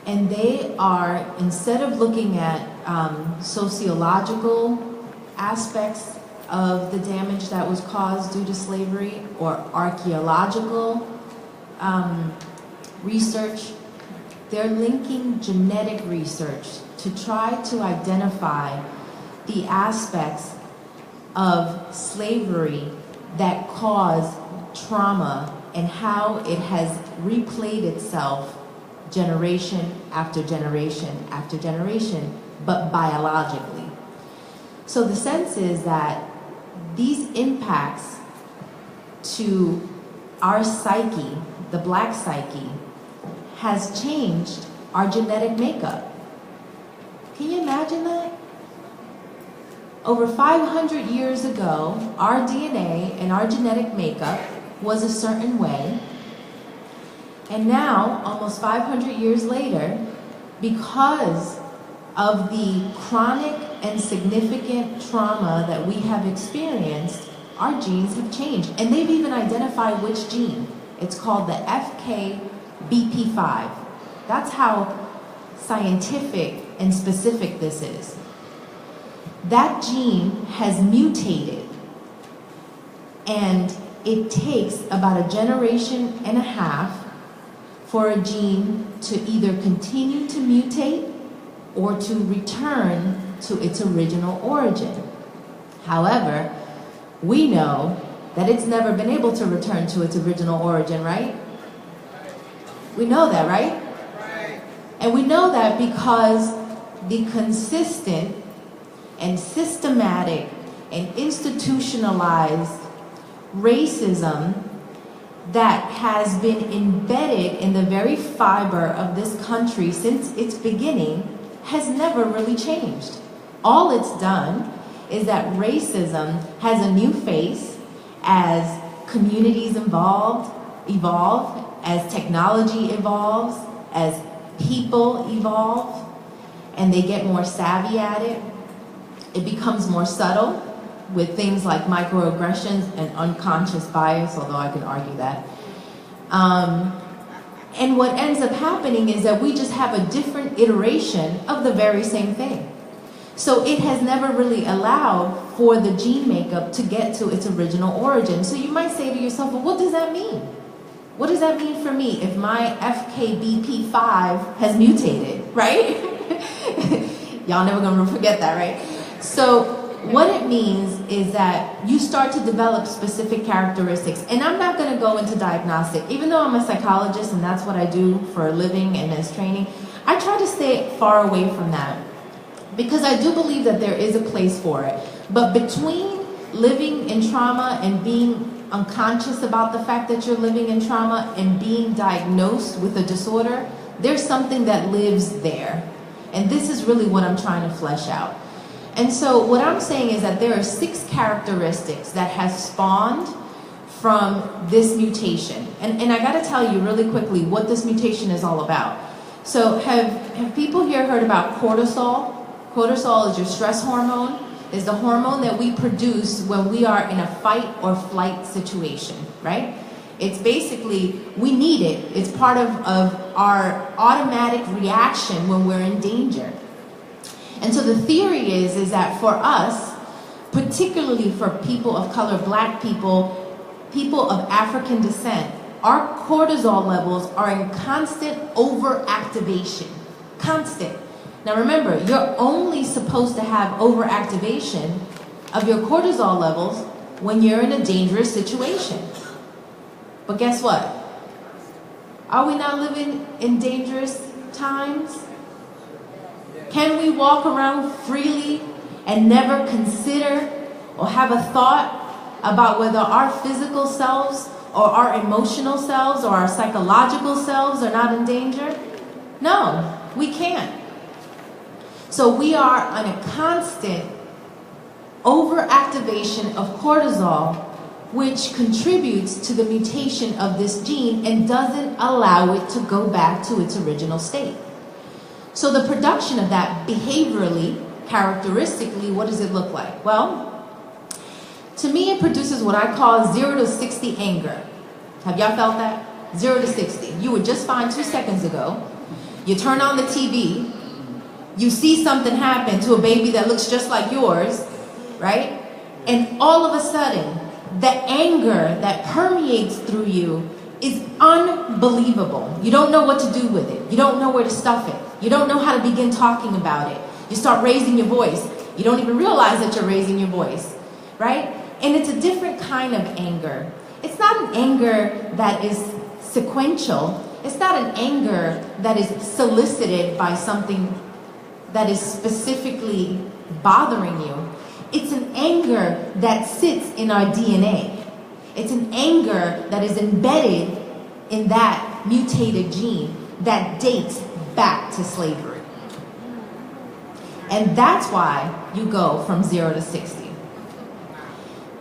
Speaker 6: and they are, instead of looking at sociological aspects of the damage that was caused due to slavery or archaeological research, they're linking genetic research to try to identify the aspects of slavery that cause trauma and how it has replayed itself generation after generation after generation, but biologically. So the sense is that these impacts to our psyche, the black psyche, has changed our genetic makeup. Can you imagine that? Over 500 years ago, our DNA and our genetic makeup was a certain way. And now, almost 500 years later, because of the chronic and significant trauma that we have experienced, our genes have changed. And they've even identified which gene. It's called the FKBP5. That's how scientific and specific this is. That gene has mutated, and it takes about a generation and a half for a gene to either continue to mutate or to return to its original origin. However, we know that it's never been able to return to its original origin, right? We know that, right? And we know that because the consistent and systematic and institutionalized racism that has been embedded in the very fiber of this country since its beginning has never really changed. All it's done is that racism has a new face as communities evolve, as technology evolves, as people evolve, and they get more savvy at it. It becomes more subtle with things like microaggressions and unconscious bias, although I can argue that. And what ends up happening is that we just have a different iteration of the very same thing. So it has never really allowed for the gene makeup to get to its original origin. So you might say to yourself, well, what does that mean? What does that mean for me if my FKBP5 has mutated, right? Y'all never gonna forget that, right? So what it means is that you start to develop specific characteristics. And I'm not going to go into diagnostic. Even though I'm a psychologist and that's what I do for a living and as training, I try to stay far away from that because I do believe that there is a place for it. But between living in trauma and being unconscious about the fact that you're living in trauma and being diagnosed with a disorder, there's something that lives there. And this is really what I'm trying to flesh out. And so what I'm saying is that there are 6 characteristics that has spawned from this mutation. And I gotta tell you really quickly what this mutation is all about. So have people here heard about cortisol? Cortisol is your stress hormone. It's the hormone that we produce when we are in a fight or flight situation, right? It's basically, we need it. It's part of our automatic reaction when we're in danger. And so the theory is that for us, particularly for people of color, black people, people of African descent, our cortisol levels are in constant overactivation. Constant. Now remember, you're only supposed to have overactivation of your cortisol levels when you're in a dangerous situation. But guess what? Are we not living in dangerous times? Can we walk around freely and never consider or have a thought about whether our physical selves or our emotional selves or our psychological selves are not in danger? No, we can't. So we are on a constant overactivation of cortisol, which contributes to the mutation of this gene and doesn't allow it to go back to its original state. So the production of that behaviorally, characteristically, what does it look like? Well, to me, it produces what I call 0 to 60 anger. Have y'all felt that? 0 to 60. You were just fine 2 seconds ago. You turn on the TV. You see something happen to a baby that looks just like yours, right? And all of a sudden, the anger that permeates through you is unbelievable. You don't know what to do with it. You don't know where to stuff it. You don't know how to begin talking about it. You start raising your voice. You don't even realize that you're raising your voice, right? And it's a different kind of anger. It's not an anger that is sequential. It's not an anger that is solicited by something that is specifically bothering you. It's an anger that sits in our DNA. It's an anger that is embedded in that mutated gene that dates back to slavery. And that's why you go from 0 to 60.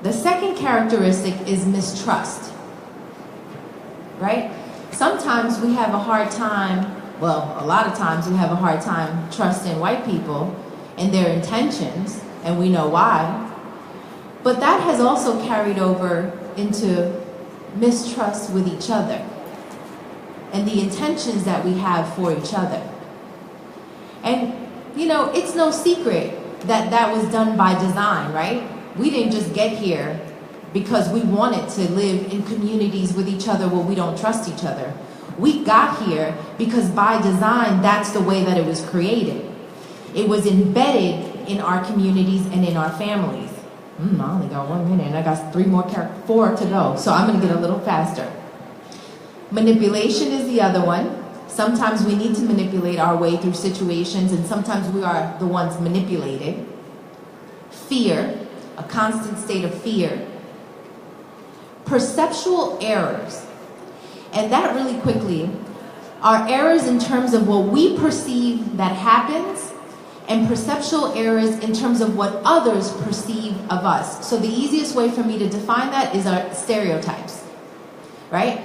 Speaker 6: The second characteristic is mistrust, right? Sometimes we have a hard time, well, a lot of times we have a hard time trusting white people and their intentions, and we know why. But that has also carried over into mistrust with each other and the intentions that we have for each other. And, you know, it's no secret that that was done by design, right? We didn't just get here because we wanted to live in communities with each other where we don't trust each other. We got here because by design, that's the way that it was created. It was embedded in our communities and in our families. I only got 1 minute and I got 4 to go, so I'm gonna get a little faster. Manipulation is the other one. Sometimes we need to manipulate our way through situations, and sometimes we are the ones manipulated. Fear, a constant state of fear. Perceptual errors, and that really quickly are errors in terms of what we perceive that happens, and perceptual errors in terms of what others perceive of us. So the easiest way for me to define that is our stereotypes, right?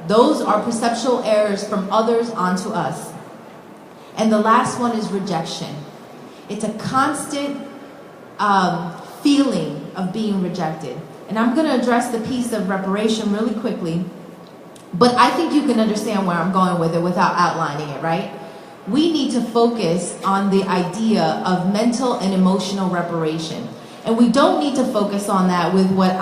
Speaker 6: Those are perceptual errors from others onto us. And the last one is rejection. It's a constant feeling of being rejected. And I'm going to address the piece of reparation really quickly, but I think you can understand where I'm going with it without outlining it, right? We need to focus on the idea of mental and emotional reparation. And we don't need to focus on that with what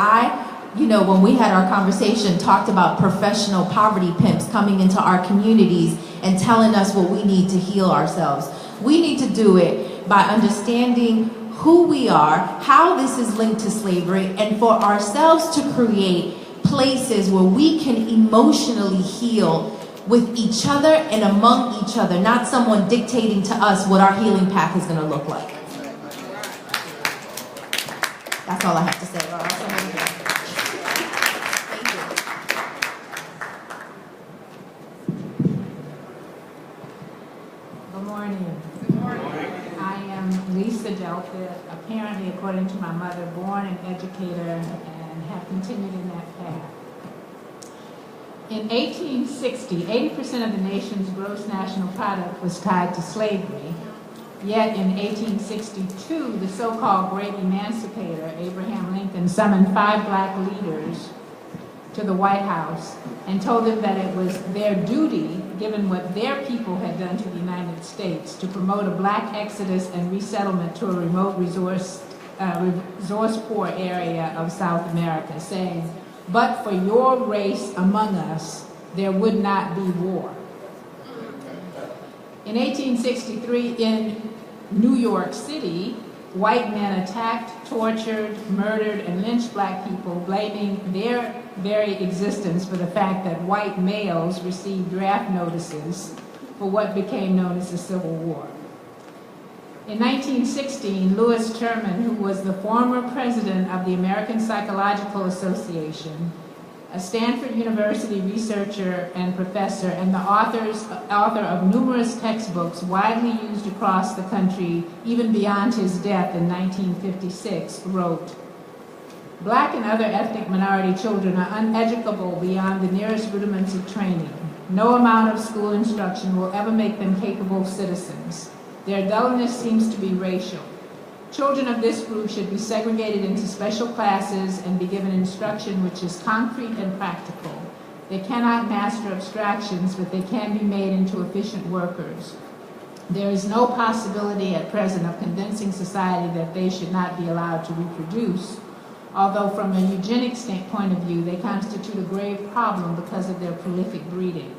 Speaker 6: when we had our conversation, talked about professional poverty pimps coming into our communities and telling us what we need to heal ourselves. We need to do it by understanding who we are, how this is linked to slavery, and for ourselves to create places where we can emotionally heal with each other and among each other, not someone dictating to us what our healing path is going to look like. That's all I have to say.
Speaker 7: Good morning. Good morning. I am Lisa Delta, apparently, according to my mother, born an educator and have continued in that path. In 1860, 80% of the nation's gross national product was tied to slavery. Yet in 1862, the so-called great emancipator, Abraham Lincoln, summoned 5 black leaders to the White House and told them that it was their duty, given what their people had done to the United States, to promote a black exodus and resettlement to a remote resource-poor area of South America, saying, "But for your race among us, there would not be war." In 1863, in New York City, white men attacked, tortured, murdered, and lynched black people, blaming their very existence for the fact that white males received draft notices for what became known as the Civil War. In 1916, Louis Terman, who was the former president of the American Psychological Association, a Stanford University researcher and professor, and the author of numerous textbooks widely used across the country, even beyond his death in 1956, wrote, "Black and other ethnic minority children are uneducable beyond the nearest rudiments of training. No amount of school instruction will ever make them capable citizens. Their dullness seems to be racial. Children of this group should be segregated into special classes and be given instruction which is concrete and practical. They cannot master abstractions, but they can be made into efficient workers. There is no possibility at present of convincing society that they should not be allowed to reproduce, although from a eugenics point of view, they constitute a grave problem because of their prolific breeding.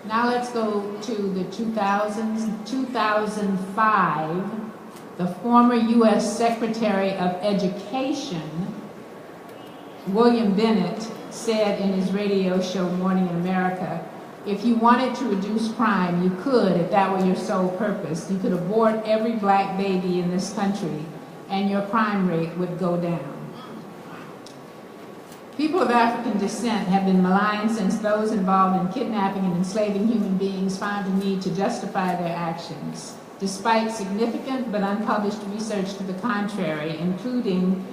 Speaker 7: Now let's go to the 2000s. 2005, the former U.S. Secretary of Education, William Bennett, said in his radio show Morning in America, if you wanted to reduce crime, you could if that were your sole purpose. You could abort every black baby in this country and your crime rate would go down. People of African descent have been maligned since those involved in kidnapping and enslaving human beings found a need to justify their actions. Despite significant but unpublished research to the contrary, including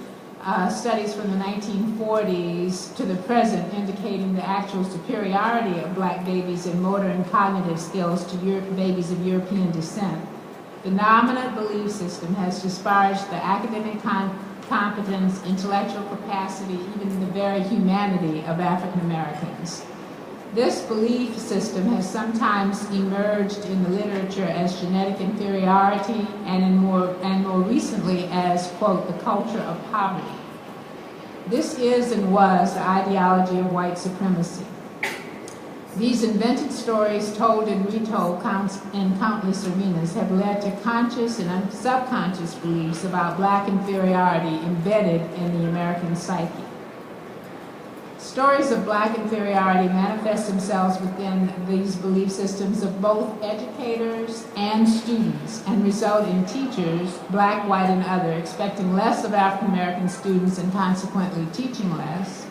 Speaker 7: studies from the 1940s to the present indicating the actual superiority of black babies in motor and cognitive skills to babies of European descent, the dominant belief system has disparaged the academic competence, intellectual capacity, even the very humanity of African Americans. This belief system has sometimes emerged in the literature as genetic inferiority and more recently as, quote, the culture of poverty. This is and was the ideology of white supremacy. These invented stories told and retold in countless arenas have led to conscious and subconscious beliefs about black inferiority embedded in the American psyche. Stories of black inferiority manifest themselves within these belief systems of both educators and students and result in teachers, black, white, and other, expecting less of African American students and consequently teaching less,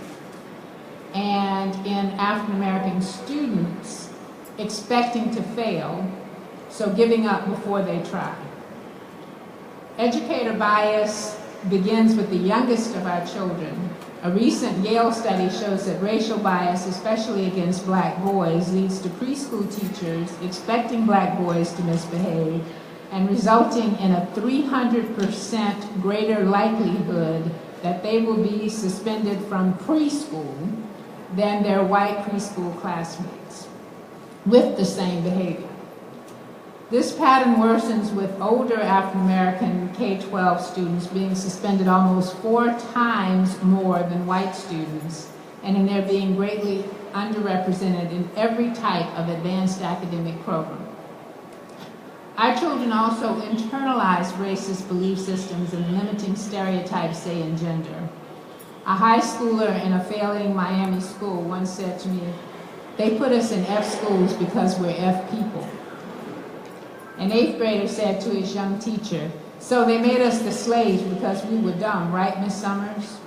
Speaker 7: and in African American students expecting to fail, so giving up before they try. Educator bias begins with the youngest of our children. A recent Yale study shows that racial bias, especially against black boys, leads to preschool teachers expecting black boys to misbehave and resulting in a 300% greater likelihood that they will be suspended from preschool than their white preschool classmates with the same behavior. This pattern worsens with older African American K-12 students being suspended almost 4 times more than white students, and in their being greatly underrepresented in every type of advanced academic program. Our children also internalize racist belief systems and limiting stereotypes they engender. A high schooler in a failing Miami school once said to me, "They put us in F schools because we're F people." An 8th grader said to his young teacher, "So they made us the slaves because we were dumb, right, Miss Summers?"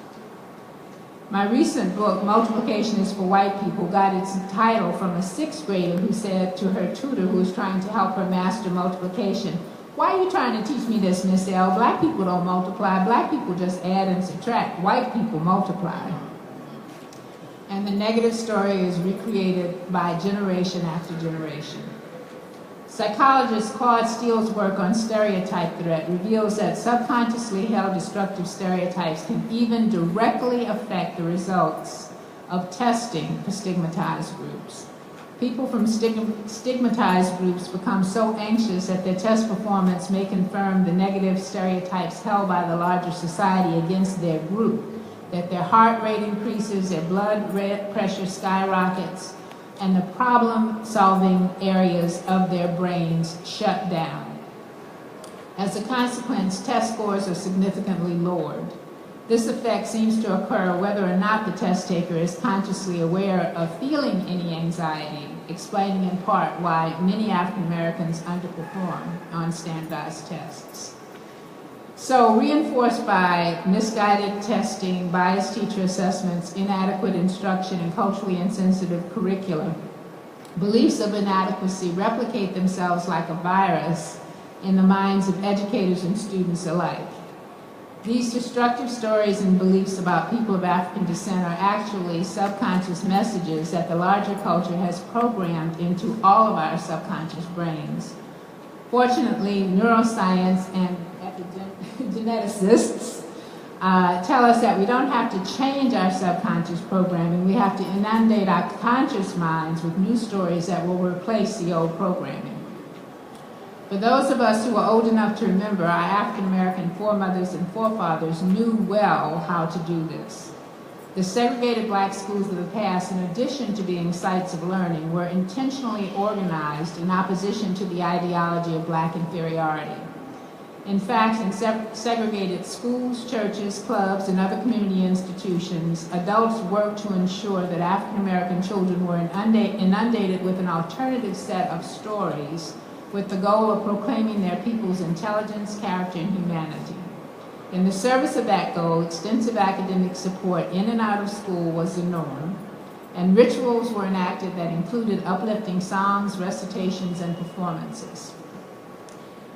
Speaker 7: My recent book, Multiplication is for White People, got its title from a 6th grader who said to her tutor who was trying to help her master multiplication, "Why are you trying to teach me this, Miss L? Black people don't multiply. Black people just add and subtract. White people multiply." And the negative story is recreated by generation after generation. Psychologist Claude Steele's work on stereotype threat reveals that subconsciously held destructive stereotypes can even directly affect the results of testing for stigmatized groups. People from stigmatized groups become so anxious that their test performance may confirm the negative stereotypes held by the larger society against their group, that their heart rate increases, their blood pressure skyrockets, and the problem-solving areas of their brains shut down. As a consequence, test scores are significantly lowered. This effect seems to occur whether or not the test taker is consciously aware of feeling any anxiety, explaining in part why many African Americans underperform on standardized tests. So, reinforced by misguided testing, biased teacher assessments, inadequate instruction, and culturally insensitive curricula, beliefs of inadequacy replicate themselves like a virus in the minds of educators and students alike. These destructive stories and beliefs about people of African descent are actually subconscious messages that the larger culture has programmed into all of our subconscious brains. Fortunately, neuroscience and geneticists tell us that we don't have to change our subconscious programming. We have to inundate our conscious minds with new stories that will replace the old programming. For those of us who are old enough to remember, our African American foremothers and forefathers knew well how to do this. The segregated black schools of the past, in addition to being sites of learning, were intentionally organized in opposition to the ideology of black inferiority. In fact, in segregated schools, churches, clubs, and other community institutions, adults worked to ensure that African American children were inundated with an alternative set of stories with the goal of proclaiming their people's intelligence, character, and humanity. In the service of that goal, extensive academic support in and out of school was the norm, and rituals were enacted that included uplifting songs, recitations, and performances.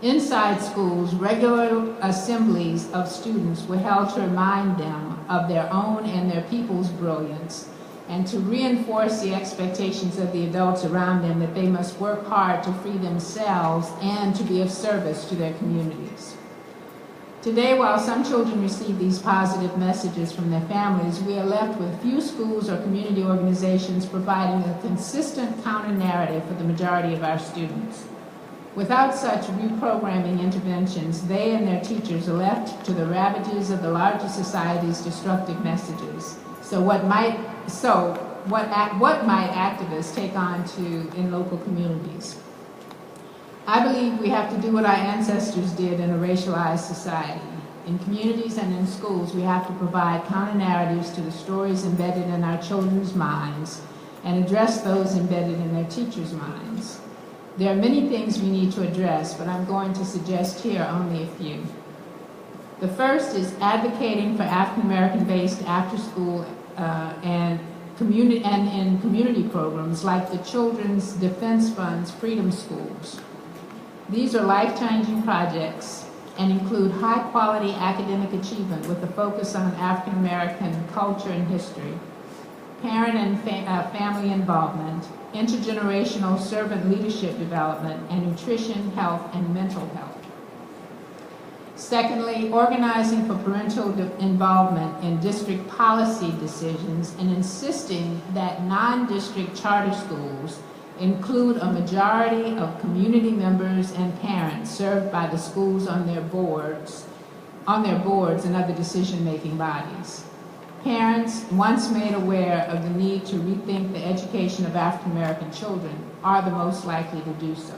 Speaker 7: Inside schools, regular assemblies of students were held to remind them of their own and their people's brilliance, and to reinforce the expectations of the adults around them that they must work hard to free themselves and to be of service to their communities. Today, while some children receive these positive messages from their families, we are left with few schools or community organizations providing a consistent counter-narrative for the majority of our students. Without such reprogramming interventions, they and their teachers are left to the ravages of the larger society's destructive messages. What might activists take on in local communities? I believe we have to do what our ancestors did in a racialized society. In communities and in schools, we have to provide counter-narratives to the stories embedded in our children's minds and address those embedded in their teachers' minds. There are many things we need to address, but I'm going to suggest here only a few. The first is advocating for African-American-based after-school and in community programs like the Children's Defense Fund's Freedom Schools. These are life-changing projects and include high-quality academic achievement with a focus on African-American culture and history, parent and family involvement, intergenerational servant leadership development, and nutrition, health, and mental health. Secondly, organizing for parental involvement in district policy decisions and insisting that non-district charter schools include a majority of community members and parents served by the schools on their boards and other decision-making bodies. Parents, once made aware of the need to rethink the education of African American children, are the most likely to do so.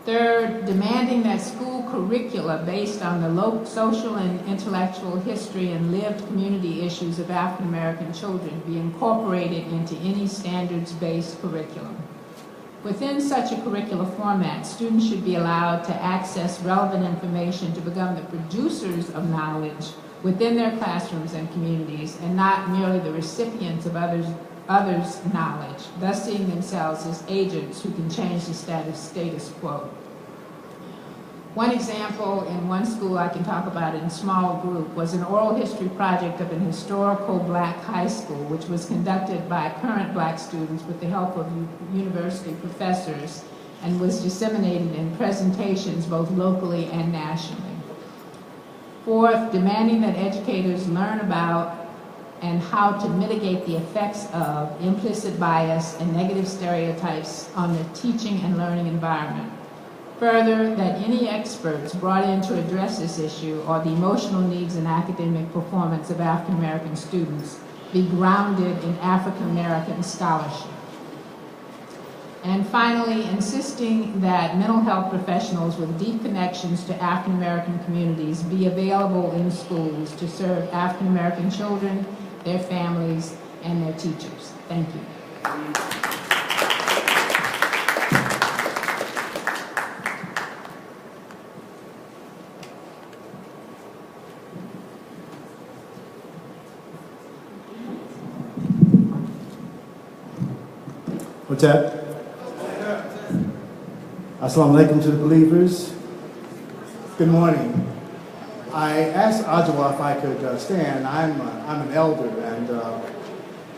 Speaker 7: Third, demanding that school curricula based on the social and intellectual history and lived community issues of African American children be incorporated into any standards-based curriculum. Within such a curricular format, students should be allowed to access relevant information to become the producers of knowledge within their classrooms and communities, and not merely the recipients of others' knowledge, thus seeing themselves as agents who can change the status quo. One example in one school I can talk about in a small group was an oral history project of an historical black high school, which was conducted by current black students with the help of university professors and was disseminated in presentations both locally and nationally. Fourth, demanding that educators learn about and how to mitigate the effects of implicit bias and negative stereotypes on the teaching and learning environment. Further, that any experts brought in to address this issue or the emotional needs and academic performance of African American students be grounded in African American scholarship. And finally, insisting that mental health professionals with deep connections to African American communities be available in schools to serve African American children, their families, and their teachers. Thank you.
Speaker 5: What's that? Assalamu alaikum to the believers. Good morning. I asked Adjoa if I could stand. I'm an elder, and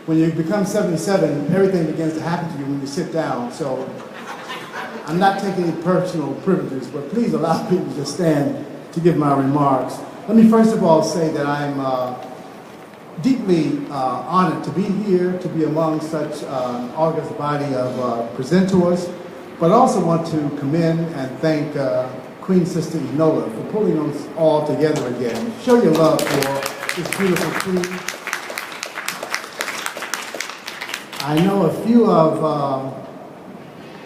Speaker 5: when you become 77, everything begins to happen to you when you sit down. So I'm not taking any personal privileges, but please allow me to just stand to give my remarks. Let me first of all say that I'm deeply honored to be here, to be among such an august body of presenters, but I also want to commend and thank Queen Sister Enola for pulling us all together again. Show your love for this beautiful queen. I know a few of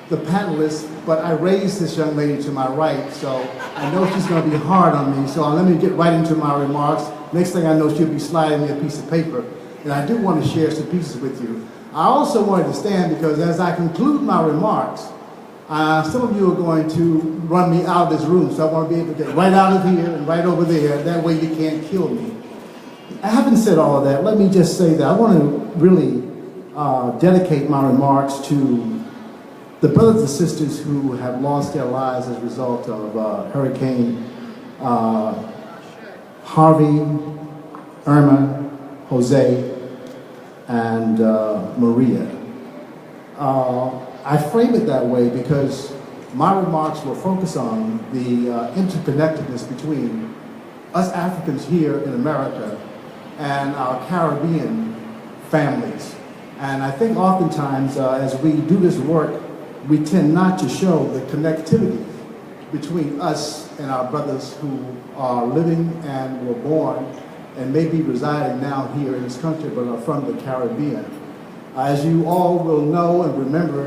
Speaker 5: the panelists, but I raised this young lady to my right, so I know she's going to be hard on me, so let me get right into my remarks. Next thing I know, she'll be sliding me a piece of paper, and I do want to share some pieces with you. I also wanted to stand because as I conclude my remarks, some of you are going to run me out of this room, so I want to be able to get right out of here and right over there. That way you can't kill me. I haven't said all of that. Let me just say that I want to really dedicate my remarks to the brothers and sisters who have lost their lives as a result of Hurricane Harvey, Irma, Jose, and Maria. I frame it that way because my remarks will focus on the interconnectedness between us Africans here in America and our Caribbean families. And I think oftentimes as we do this work, we tend not to show the connectivity between us and our brothers who are living and were born and maybe residing now here in this country but are from the Caribbean. As you all will know and remember,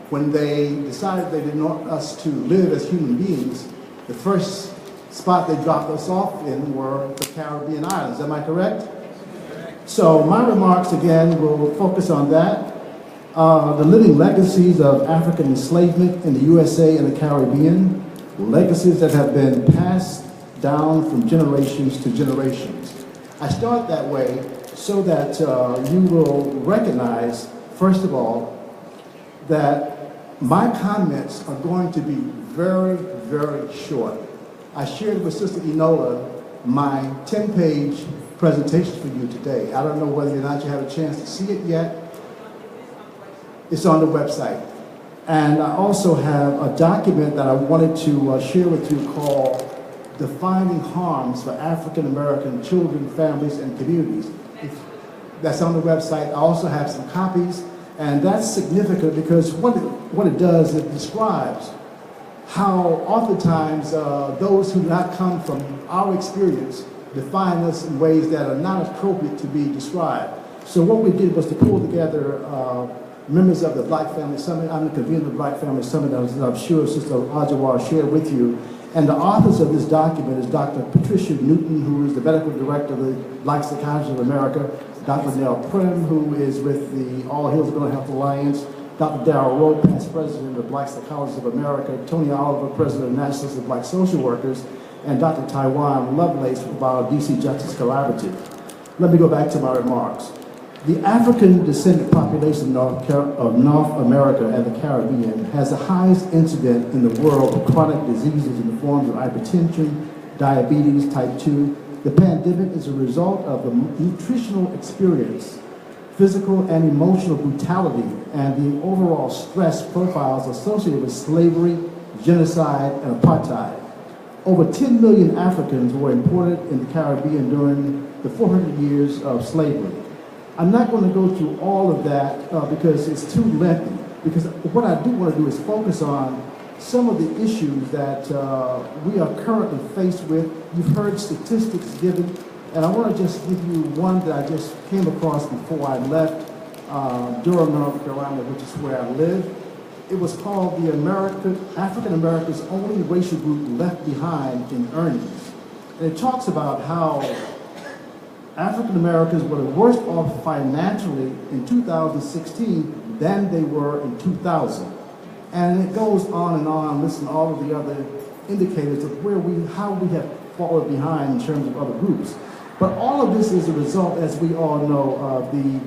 Speaker 5: when they decided they didn't want us to live as human beings, the first spot they dropped us off in were the Caribbean islands. Am I correct? So my remarks again will focus on that. The living legacies of African enslavement in the USA and the Caribbean, legacies that have been passed down from generations to generations. I start that way so that you will recognize, first of all, that my comments are going to be very, very short. I shared with Sister Enola my 10-page presentation for you today. I don't know whether or not you have a chance to see it yet. It's on the website. And I also have a document that I wanted to share with you called Defining Harms for African American Children, Families, and Communities. That's on the website. I also have some copies, and that's significant because what it does, it describes how oftentimes those who do not come from our experience define us in ways that are not appropriate to be described. So what we did was to pull together members of the Black Family Summit. I'm the convener of the Black Family Summit, as I'm sure Sister Adjoa shared with you. And the authors of this document is Dr. Patricia Newton, who is the medical director of the Black Psychiatrists of America, Dr. Nell Prim, who is with the All Hills Mental Health Alliance, Dr. Darrell Rowe, past president of Black Psychologists of America, Tony Oliver, president of the National Association of Black Social Workers, and Dr. Taiwan Lovelace from our DC Justice Collaborative. Let me go back to my remarks. The African descendant population of North America and the Caribbean has the highest incidence in the world of chronic diseases in the forms of hypertension, diabetes, type 2. The pandemic is a result of the nutritional experience, physical and emotional brutality, and the overall stress profiles associated with slavery, genocide, and apartheid. Over 10 million Africans were imported in the Caribbean during the 400 years of slavery. I'm not going to go through all of that because it's too lengthy, because what I do want to do is focus on some of the issues that we are currently faced with. You've heard statistics given, and I want to just give you one that I just came across before I left Durham, North Carolina, which is where I live. It was called the African Americans' only racial group left behind in earnings. And it talks about how African Americans were the worst off financially in 2016 than they were in 2000. And it goes on and on, listen to all of the other indicators of how we have fallen behind in terms of other groups. But all of this is a result, as we all know, of the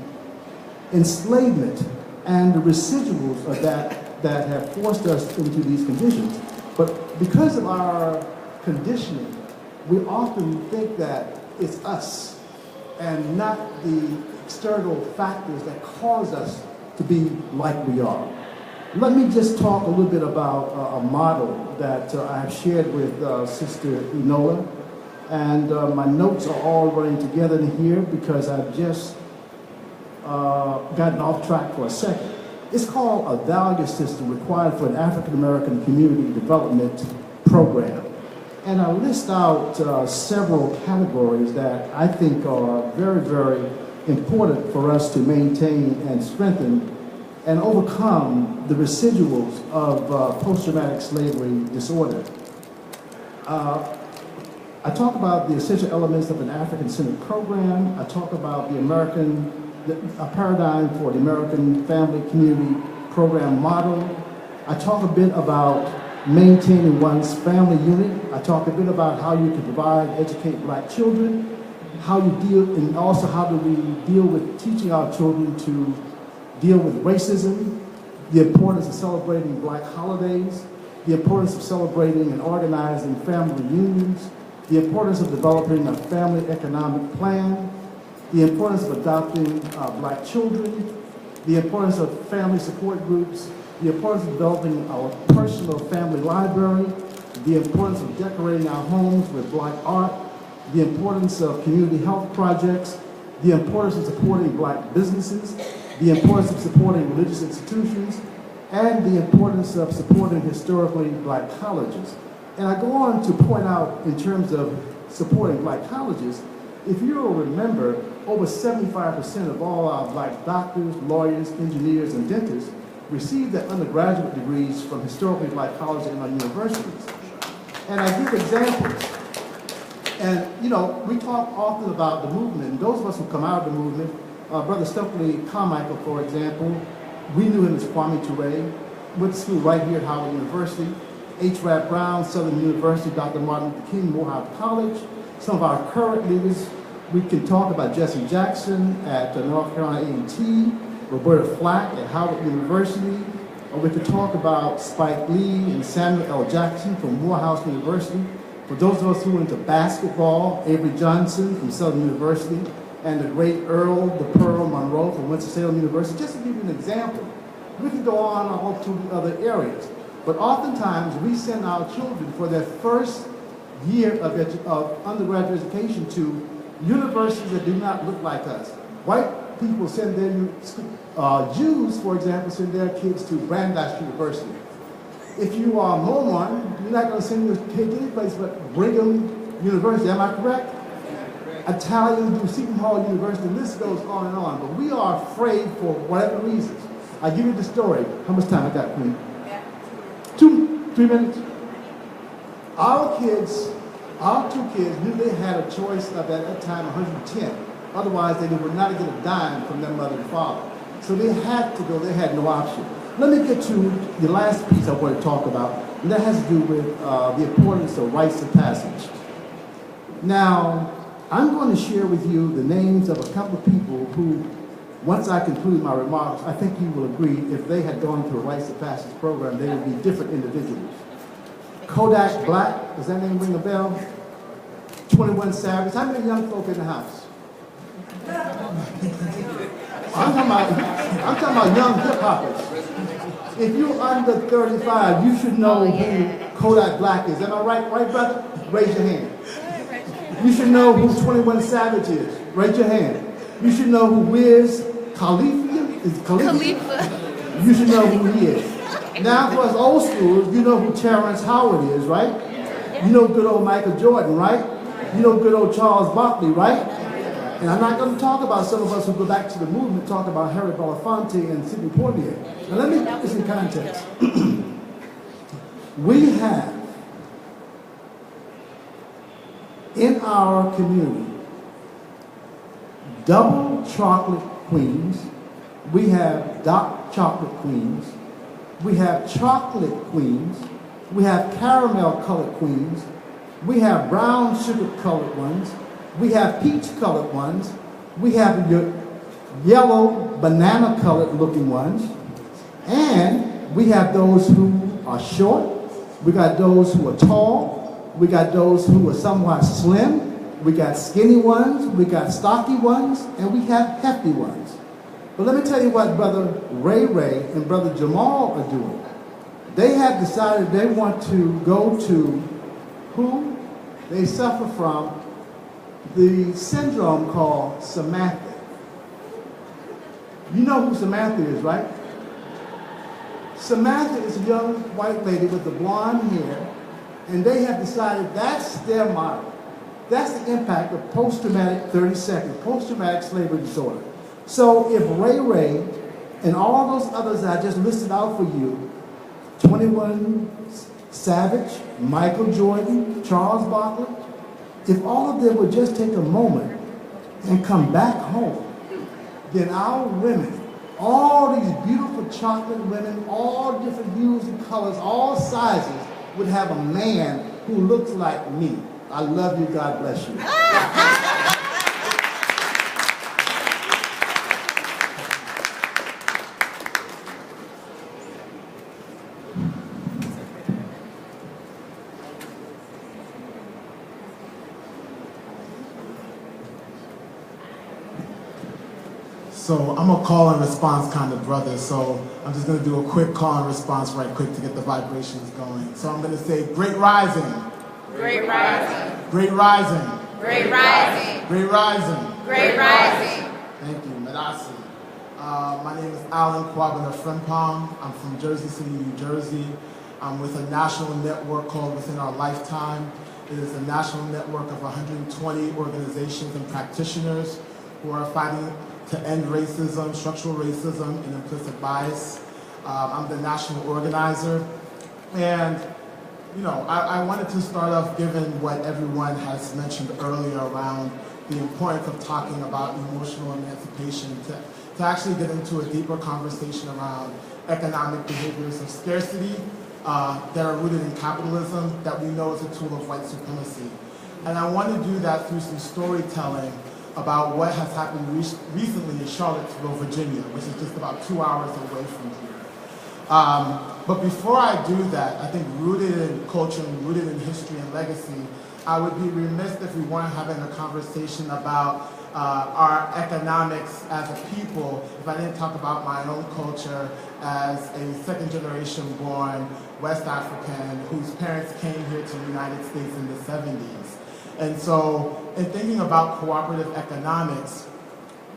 Speaker 5: enslavement and the residuals of that have forced us into these conditions. But because of our conditioning we often think that it's us and not the external factors that cause us to be like we are. Let me just talk a little bit about a model that I have shared with Sister Enola. And my notes are all running together in here because I've just gotten off track for a second. It's called a value system required for an African American community development program. And I list out several categories that I think are very, very important for us to maintain and strengthen and overcome the residuals of post-traumatic slavery disorder. I talk about the essential elements of an African-centered program. I talk about a paradigm for the American family community program model. I talk a bit about maintaining one's family unit. I talk a bit about how you can provide, educate black children, how you deal, and also how do we deal with teaching our children to deal with racism, the importance of celebrating black holidays, the importance of celebrating and organizing family reunions, the importance of developing a family economic plan, the importance of adopting black children, the importance of family support groups, the importance of developing our personal family library, the importance of decorating our homes with black art, the importance of community health projects, the importance of supporting black businesses, the importance of supporting religious institutions, and the importance of supporting historically black colleges. And I go on to point out, in terms of supporting black colleges, if you'll remember, over 75% of all our black doctors, lawyers, engineers, and dentists receive their undergraduate degrees from historically black colleges and our universities. And I give examples. And, you know, we talk often about the movement, and those of us who come out of the movement, Brother Stokely Carmichael, for example, we knew him as Kwame Ture, went to school right here at Howard University. H. Rap Brown, Southern University, Dr. Martin Luther King, Morehouse College. Some of our current leaders, we can talk about Jesse Jackson at North Carolina A&T, Roberta Flack at Howard University, or we could talk about Spike Lee and Samuel L. Jackson from Morehouse University. For those of us who went to basketball, Avery Johnson from Southern University, and the great Earl the Pearl Monroe from Winston-Salem University, just to give you an example. We could go on all to the other areas. But oftentimes, we send our children for their first year of undergraduate education to universities that do not look like us. White people send their, Jews, for example, send their kids to Brandeis University. If you are Mormon, you're not going to send your kid to any place but Brigham University. Am I correct? Italians do Seton Hall University. The list goes on and on. But we are afraid for whatever reasons. I give you the story. How much time I got, Queen? 3 minutes. Our two kids knew they had a choice of, at that time, 110. Otherwise, they would not get a dime from their mother and father. So they had to go. They had no option. Let me get to the last piece I want to talk about, and that has to do with the importance of rites of passage. Now, I'm going to share with you the names of a couple of people who, once I conclude my remarks, I think you will agree if they had gone through a rites of passage program, they would be different individuals. Kodak Black, does that name ring a bell? 21 Savage. How many young folk in the house? I'm talking about young hip hoppers. If you're under 35, you should know who Kodak Black is. Am I right, brother? Raise your hand. You should know who 21 Savage is. Raise your hand. You should know who Wiz Khalifa is. Khalifa. You should know who he is. Now, for us old schools, you know who Terrence Howard is, right? You know good old Michael Jordan, right? You know good old Charles Barkley, right? And I'm not going to talk about some of us who go back to the movement, talk about Harry Belafonte and Sidney Poitier. Now let me put this in context. We have, in our community, double chocolate queens. We have dark chocolate queens. We have chocolate queens. We have caramel colored queens. We have brown sugar colored ones. We have peach colored ones. We have yellow banana colored looking ones. And we have those who are short. We got those who are tall. We got those who are somewhat slim. We got skinny ones. We got stocky ones. And we have hefty ones. But let me tell you what Brother Ray Ray and Brother Jamal are doing. They have decided they want to go to who they suffer from the syndrome called Samantha. You know who Samantha is, right? Samantha is a young white lady with the blonde hair, and they have decided that's their model. That's the impact of post-traumatic 30-second, post-traumatic slavery disorder. So if Ray Ray and all those others I just listed out for you, 21 Savage, Michael Jordan, Charles Barkley, if all of them would just take a moment and come back home, then our women, all these beautiful chocolate women, all different hues and colors, all sizes, would have a man who looks like me. I love you. God bless you. So I'm a call and response kind of brother, so I'm just going to do a quick call and response right quick to get the vibrations going. So I'm going to say, great rising.
Speaker 8: Great rising.
Speaker 5: Great rising.
Speaker 8: Great rising.
Speaker 5: Great rising.
Speaker 8: Great rising.
Speaker 5: Thank you, Medasi. My name is Alan Kwabena Frimpong. I'm from Jersey City, New Jersey. I'm with a national network called Within Our Lifetime. It is a national network of 120 organizations and practitioners who are fighting to end racism, structural racism, and implicit bias. I'm the national organizer. And, you know, I wanted to start off given what everyone has mentioned earlier around the importance of talking about emotional emancipation to actually get into a deeper conversation around economic behaviors of scarcity that are rooted in capitalism that we know is a tool of white supremacy. And I want to do that through some storytelling about what has happened recently in Charlottesville, Virginia, which is just about 2 hours away from here. But before I do that, I think rooted in culture and rooted in history and legacy, I would be remiss if we weren't having a conversation about our economics as a people if I didn't talk about my own culture as a second-generation born West African whose parents came here to the United States in the 70s. And so, in thinking about cooperative economics,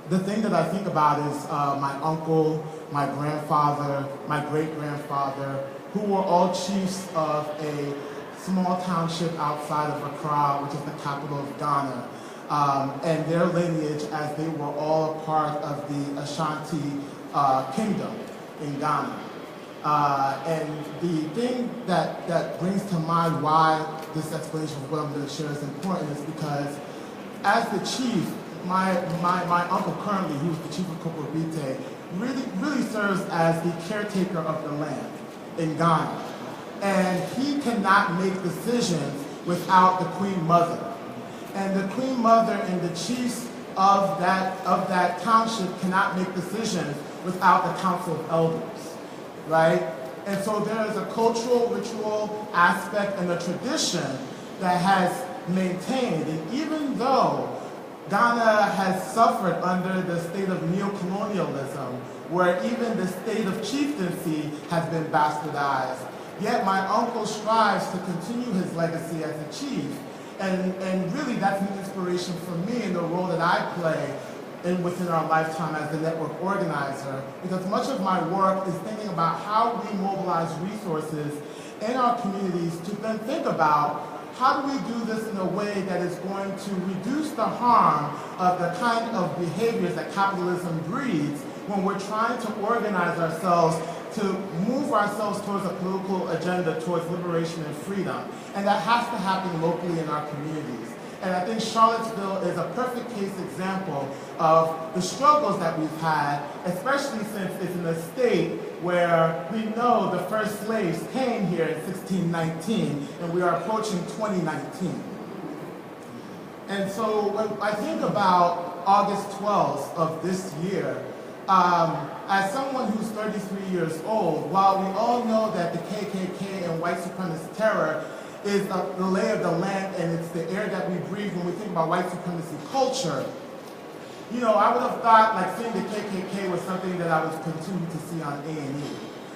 Speaker 5: the thing that I think about is my uncle, my grandfather, my great-grandfather, who were all chiefs of a small township outside of Accra, which is the capital of Ghana, and their lineage as they were all a part of the Ashanti kingdom in Ghana. And the thing that brings to mind why this explanation of what I'm going to share is important is because as the chief, my uncle currently, who's the chief of Kokorobite, really serves as the caretaker of the land in Ghana. And he cannot make decisions without the Queen Mother. And the Queen Mother and the chiefs of that township cannot make decisions without the Council of Elders, right? And so there is a cultural, ritual aspect and a tradition that has maintained. And even though Ghana has suffered under the state of neocolonialism, where even the state of chieftaincy has been bastardized, yet my uncle strives to continue his legacy as a chief. And really that's an inspiration for me in the role that I play within our lifetime as the network organizer, because much of my work is thinking about how we mobilize resources in our communities to then think about how do we do this in a way that is going to reduce the harm of the kind of behaviors that capitalism breeds when we're trying to organize ourselves to move ourselves towards a political agenda, towards liberation and freedom. And that has to happen locally in our communities. And I think Charlottesville is a perfect case example of the struggles that we've had, especially since it's in a state where we know the first slaves came here in 1619, and we are approaching 2019. And so when I think about August 12th of this year, as someone who's 33 years old, while we all know that the KKK and white supremacist terror
Speaker 9: is the lay of the land, and it's the air that we breathe when we think about white supremacy culture. You know, I would have thought like seeing the KKK was something that I would continue to see on A&E,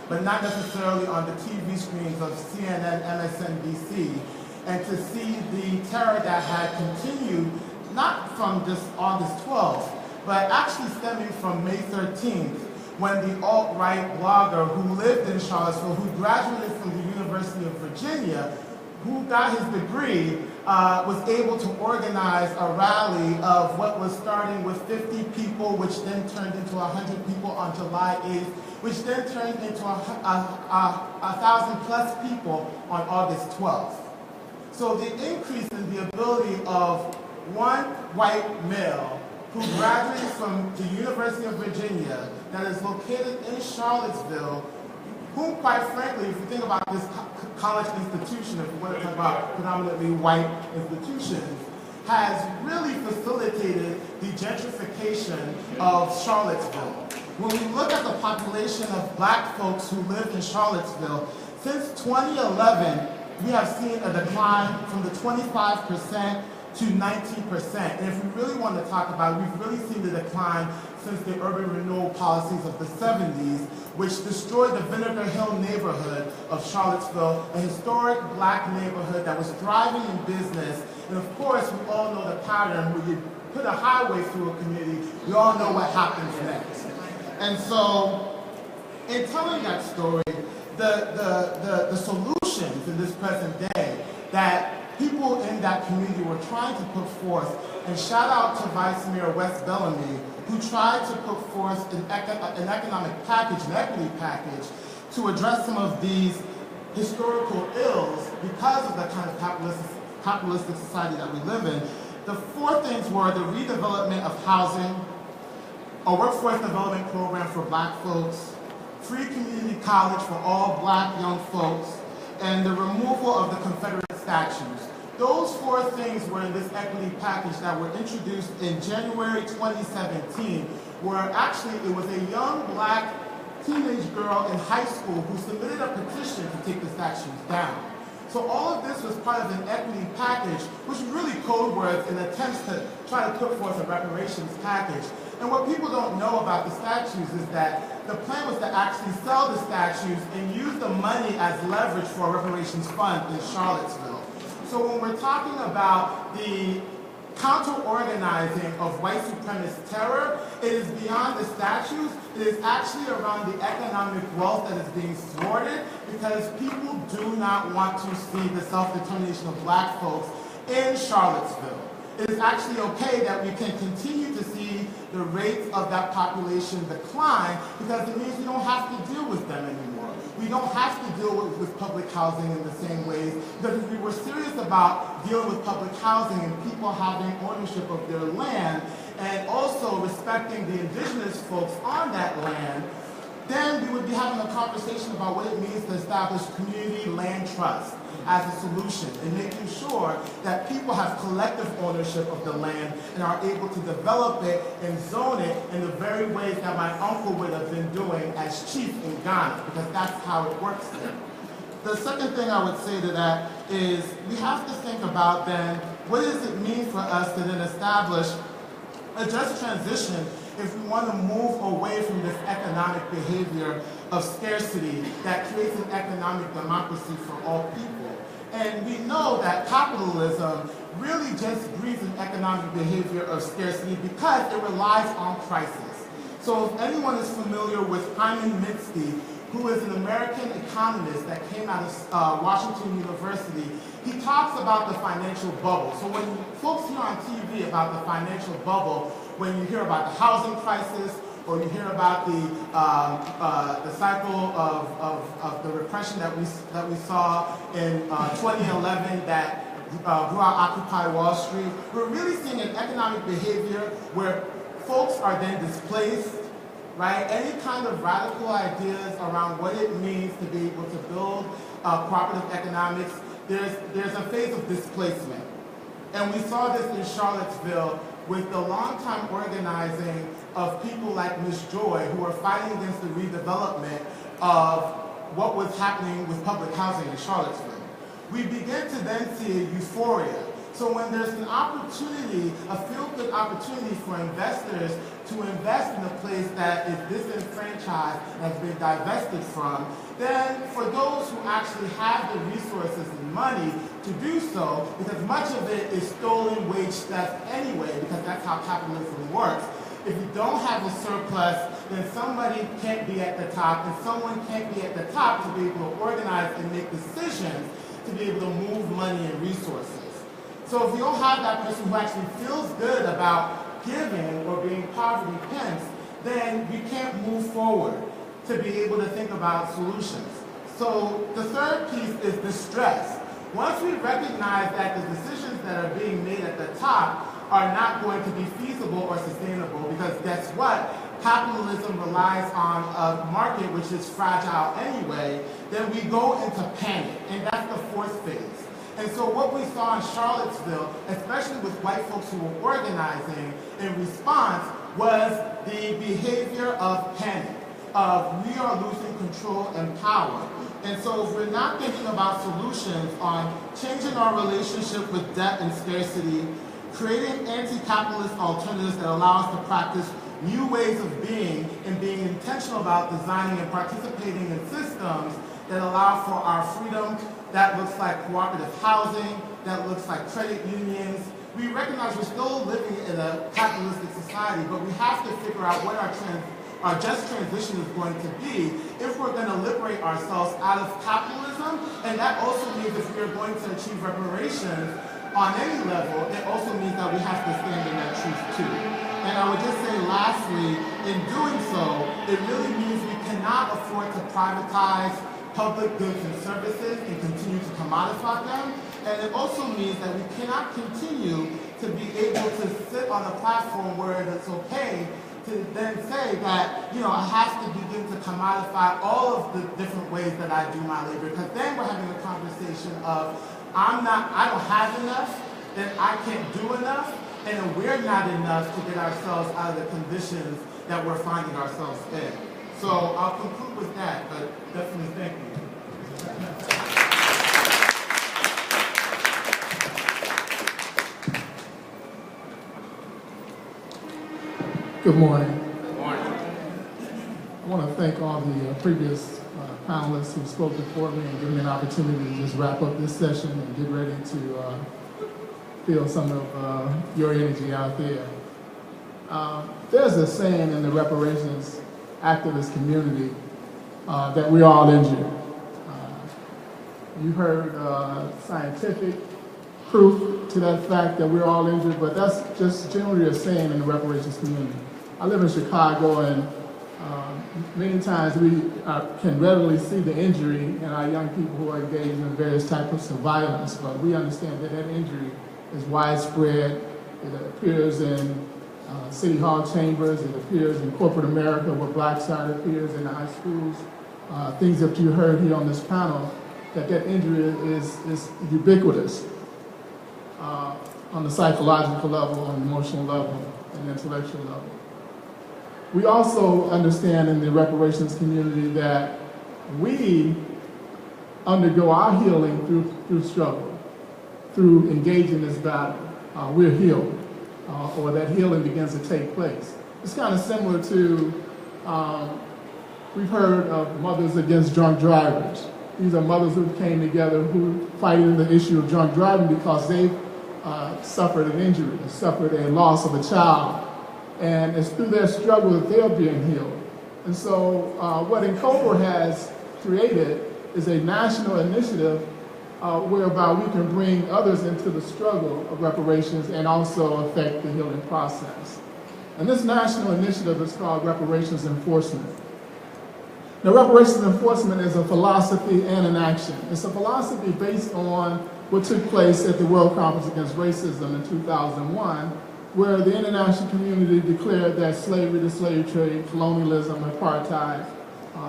Speaker 9: but not necessarily on the TV screens of CNN, MSNBC, and to see the terror that had continued, not from just August 12th, but actually stemming from May 13th, when the alt-right blogger who lived in Charlottesville, who graduated from the University of Virginia, who got his degree, was able to organize a rally of what was starting with 50 people, which then turned into 100 people on July 8th, which then turned into 1,000 plus people on August 12th. So the increase in the ability of one white male who graduated from the University of Virginia that is located in Charlottesville, whom quite frankly, if you think about this college institution, if we want to talk about predominantly white institutions, has really facilitated the gentrification of Charlottesville. When we look at the population of black folks who live in Charlottesville, since 2011, we have seen a decline from the 25% to 19%. And if we really want to talk about it, we've really seen the decline since the urban renewal policies of the 70s, which destroyed the Vinegar Hill neighborhood of Charlottesville, a historic black neighborhood that was thriving in business. And of course, we all know the pattern where you put a highway through a community, we all know what happens next. And so, in telling that story, the solutions in this present day that people in that community were trying to put forth, and shout out to Vice Mayor Wes Bellamy, who tried to put forth an economic package, an equity package, to address some of these historical ills because of the kind of capitalistic society that we live in. The four things were the redevelopment of housing, a workforce development program for black folks, free community college for all black young folks, and the removal of the Confederate statues. Those four things were in this equity package that were introduced in January 2017, where actually it was a young black teenage girl in high school who submitted a petition to take the statues down. So all of this was part of an equity package, which was really code words in attempts to try to put forth a reparations package. And what people don't know about the statues is that the plan was to actually sell the statues and use the money as leverage for a reparations fund in Charlottesville. So when we're talking about the counter-organizing of white supremacist terror, it is beyond the statues. It is actually around the economic wealth that is being thwarted because people do not want to see the self-determination of black folks in Charlottesville. It is actually okay that we can continue to see the rates of that population decline because it means we don't have to deal with them anymore. We don't have to deal with public housing in the same ways, because if we were serious about dealing with public housing and people having ownership of their land and also respecting the indigenous folks on that land, then we would be having a conversation about what it means to establish community land trust as a solution and making sure that people have collective ownership of the land and are able to develop it and zone it in the very ways that my uncle would have been doing as chief in Ghana, because that's how it works there. The second thing I would say to that is we have to think about then, what does it mean for us to then establish a just transition if we want to move away from this economic behavior of scarcity that creates an economic democracy for all people. And we know that capitalism really just breeds an economic behavior of scarcity because it relies on crisis. So if anyone is familiar with Hyman Minsky, who is an American economist that came out of Washington University, he talks about the financial bubble. So when folks hear on TV about the financial bubble, when you hear about the housing crisis, or you hear about the cycle of the repression that we saw in 2011 that grew out Occupy Wall Street, we're really seeing an economic behavior where folks are then displaced, right? Any kind of radical ideas around what it means to be able to build cooperative economics, there's a phase of displacement. And we saw this in Charlottesville with the long-time organizing of people like Ms. Joy, who are fighting against the redevelopment of what was happening with public housing in Charlottesville. we begin to then see euphoria. So when there's an opportunity, a feel-good opportunity for investors to invest in a place that is disenfranchised and has been divested from, then for those who actually have the resources and money to do so, because much of it is stolen wage theft anyway, because that's how capitalism works. If you don't have a surplus, then somebody can't be at the top, and someone can't be at the top to be able to organize and make decisions to be able to move money and resources. So if you don't have that person who actually feels good about giving or being poverty pimps, then you can't move forward to be able to think about solutions. So the third piece is distress. Once we recognize that the decisions that are being made at the top are not going to be feasible or sustainable, because guess what? Capitalism relies on a market which is fragile anyway, then we go into panic, and that's the fourth phase. And so what we saw in Charlottesville, especially with white folks who were organizing in response, was the behavior of panic, of we are losing control and power. And so if we're not thinking about solutions on changing our relationship with debt and scarcity, creating anti-capitalist alternatives that allow us to practice new ways of being and being intentional about designing and participating in systems that allow for our freedom, that looks like cooperative housing, that looks like credit unions. We recognize we're still living in a capitalistic society, but we have to figure out what our just transition is going to be if we're going to liberate ourselves out of capitalism. And that also means if we are going to achieve reparations on any level, it also means that we have to stand in that truth too. And I would just say lastly, in doing so, it really means we cannot afford to privatize public goods and services and continue to commodify them. And it also means that we cannot continue to be able to sit on a platform where it's okay to then say that, I have to begin to commodify all of the different ways that I do my labor, because then we're having a conversation of, I don't have enough, then I can't do enough, and then we're not enough to get ourselves out of the conditions that we're finding ourselves in. So I'll conclude with that, but definitely thank you.
Speaker 10: Good morning.
Speaker 3: Good morning.
Speaker 10: I want to thank all the previous panelists who spoke before me and give me an opportunity to just wrap up this session and get ready to feel some of your energy out there. There's a saying in the reparations activist community that we're all injured. You heard scientific proof to that fact that we're all injured, but that's just generally a saying in the reparations community. I live in Chicago, and many times we can readily see the injury in our young people who are engaged in various types of violence, but we understand that that injury is widespread. It appears in city hall chambers, it appears in corporate America where blacks are, it appears in the high schools. Things that you heard here on this panel, that injury is ubiquitous on the psychological level, on the emotional level, and intellectual level. We also understand in the reparations community that we undergo our healing through struggle, through engaging this battle. We're healed, or that healing begins to take place. It's kind of similar to, we've heard of Mothers Against Drunk Drivers. These are mothers who came together who fighting the issue of drunk driving because they've suffered an injury, suffered a loss of a child. And it's through their struggle that they're being healed. And so what Encoder has created is a national initiative whereby we can bring others into the struggle of reparations and also affect the healing process. And this national initiative is called Reparations Enforcement. Now, reparations enforcement is a philosophy and an action. It's a philosophy based on what took place at the World Conference Against Racism in 2001, where the international community declared that slavery, the slave trade, colonialism, apartheid,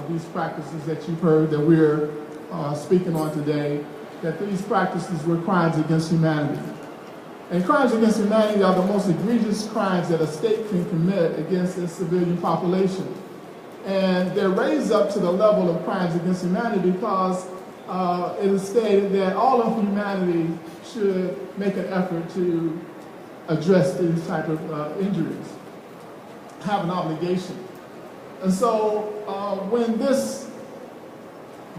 Speaker 10: these practices that you've heard that we're speaking on today, that these practices were crimes against humanity. And crimes against humanity are the most egregious crimes that a state can commit against its civilian population. And they're raised up to the level of crimes against humanity because it is stated that all of humanity should make an effort to address these type of injuries, have an obligation. And so when this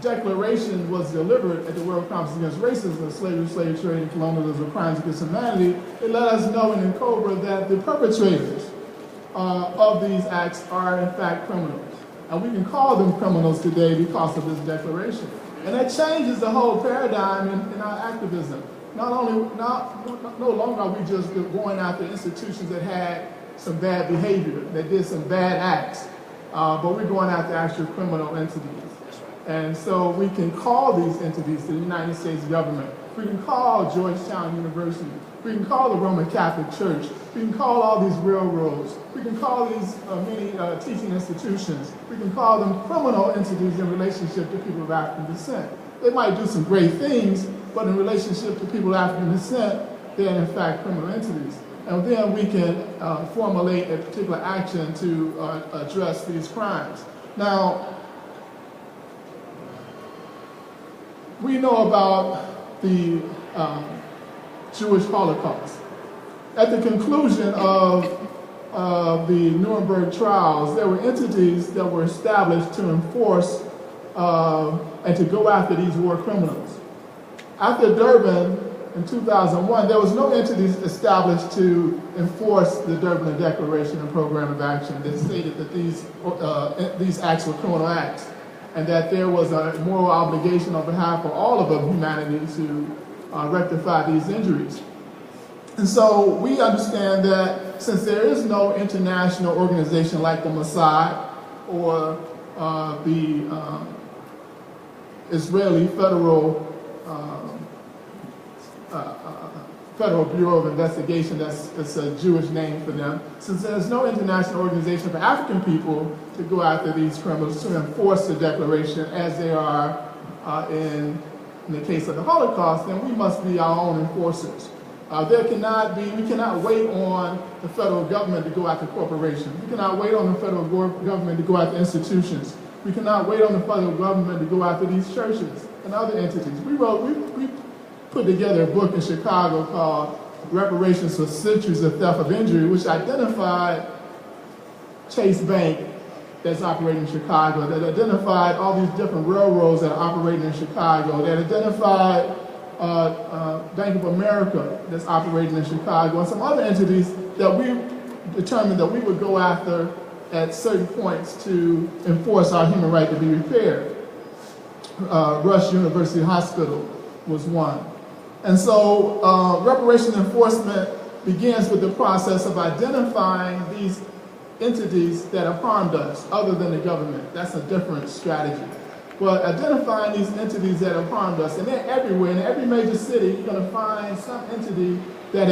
Speaker 10: declaration was delivered at the World Conference Against Racism, Slavery, Slave Trade, and Colonialism, Crimes Against Humanity, it let us know in COBRA that the perpetrators of these acts are in fact criminals. And we can call them criminals today because of this declaration. And that changes the whole paradigm in our activism. No longer are we just going after institutions that had some bad behavior, that did some bad acts, but we're going after actual criminal entities. And so we can call these entities to the United States government. We can call Georgetown University. We can call the Roman Catholic Church. We can call all these railroads. We can call these many teaching institutions. We can call them criminal entities in relationship to people of African descent. They might do some great things, but in relationship to people of African descent, they are in fact criminal entities. And then we can formulate a particular action to address these crimes. Now, we know about the Jewish Holocaust. At the conclusion of the Nuremberg trials, there were entities that were established to enforce and to go after these war criminals. After Durban in 2001, there was no entities established to enforce the Durban Declaration and Program of Action that stated that these acts were criminal acts, and that there was a moral obligation on behalf of all of humanity to rectify these injuries. And so we understand that since there is no international organization like the Mossad or the Israeli Federal Bureau of Investigation, that's a Jewish name for them, since there's no international organization for African people to go after these criminals, to enforce the declaration as they are in the case of the Holocaust, then we must be our own enforcers. We cannot wait on the federal government to go after corporations. We cannot wait on the federal government to go after institutions. We cannot wait on the federal government to go after these churches and other entities. We put together a book in Chicago called Reparations for Centuries of Theft of Injury, which identified Chase Bank that's operating in Chicago, that identified all these different railroads that are operating in Chicago, that identified Bank of America that's operating in Chicago, and some other entities that we determined that we would go after at certain points to enforce our human right to be repaired. Rush University Hospital was one. And so reparation enforcement begins with the process of identifying these entities that have harmed us other than the government. That's a different strategy. But identifying these entities that have harmed us, and they're everywhere. In every major city, you're going to find some entity that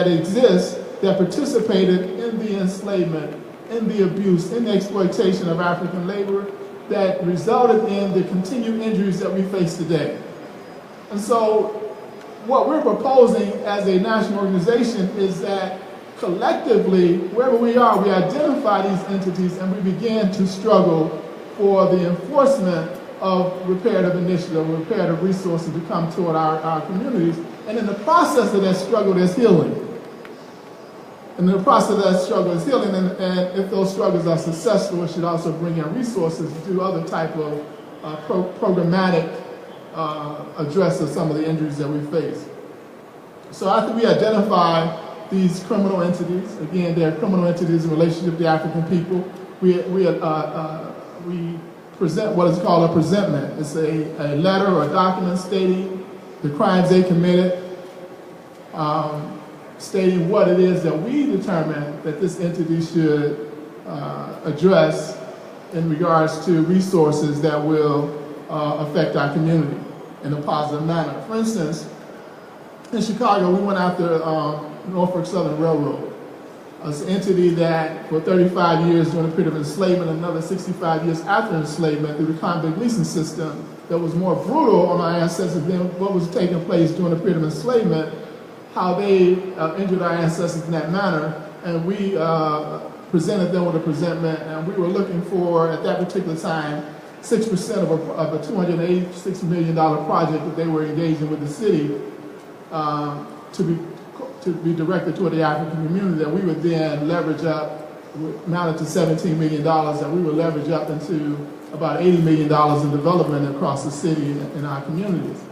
Speaker 10: exists that participated in the enslavement, in the abuse, in the exploitation of African labor that resulted in the continued injuries that we face today. And so what we're proposing as a national organization is that collectively, wherever we are, we identify these entities and we begin to struggle for the enforcement of reparative initiative, reparative resources to come toward our communities. And in the process of that struggle, there's healing. And in the process of that struggle is healing, and if those struggles are successful, it should also bring in resources to do other type of programmatic address of some of the injuries that we face. So after we identify these criminal entities, again, they're criminal entities in relationship to African people, we present what is called a presentment. It's a letter or a document stating the crimes they committed, stating what it is that we determine that this entity should address in regards to resources that will affect our community in a positive manner. For instance, in Chicago, we went after Norfolk Southern Railroad. It's an entity that for 35 years during the period of enslavement, another 65 years after enslavement, through the convict leasing system that was more brutal on our ancestors than what was taking place during the period of enslavement, how they injured our ancestors in that manner. And we presented them with a presentment, and we were looking for, at that particular time, 6% of a $286 million project that they were engaging with the city to be directed toward the African community, that we would then leverage up, amounted to $17 million, that we would leverage up into about $80 million in development across the city and our communities.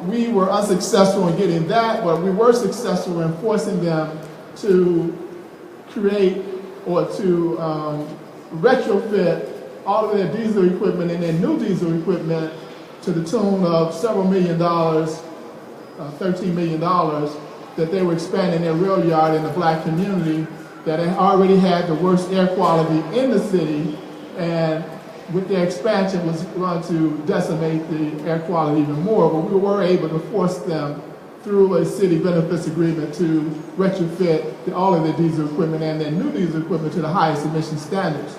Speaker 10: We were unsuccessful in getting that, but we were successful in forcing them to create or to retrofit all of their diesel equipment and their new diesel equipment to the tune of several million dollars, $13 million, that they were expanding their rail yard in the black community that already had the worst air quality in the city, and with their expansion was going to decimate the air quality even more, but we were able to force them through a city benefits agreement to retrofit all of their diesel equipment and their new diesel equipment to the highest emission standards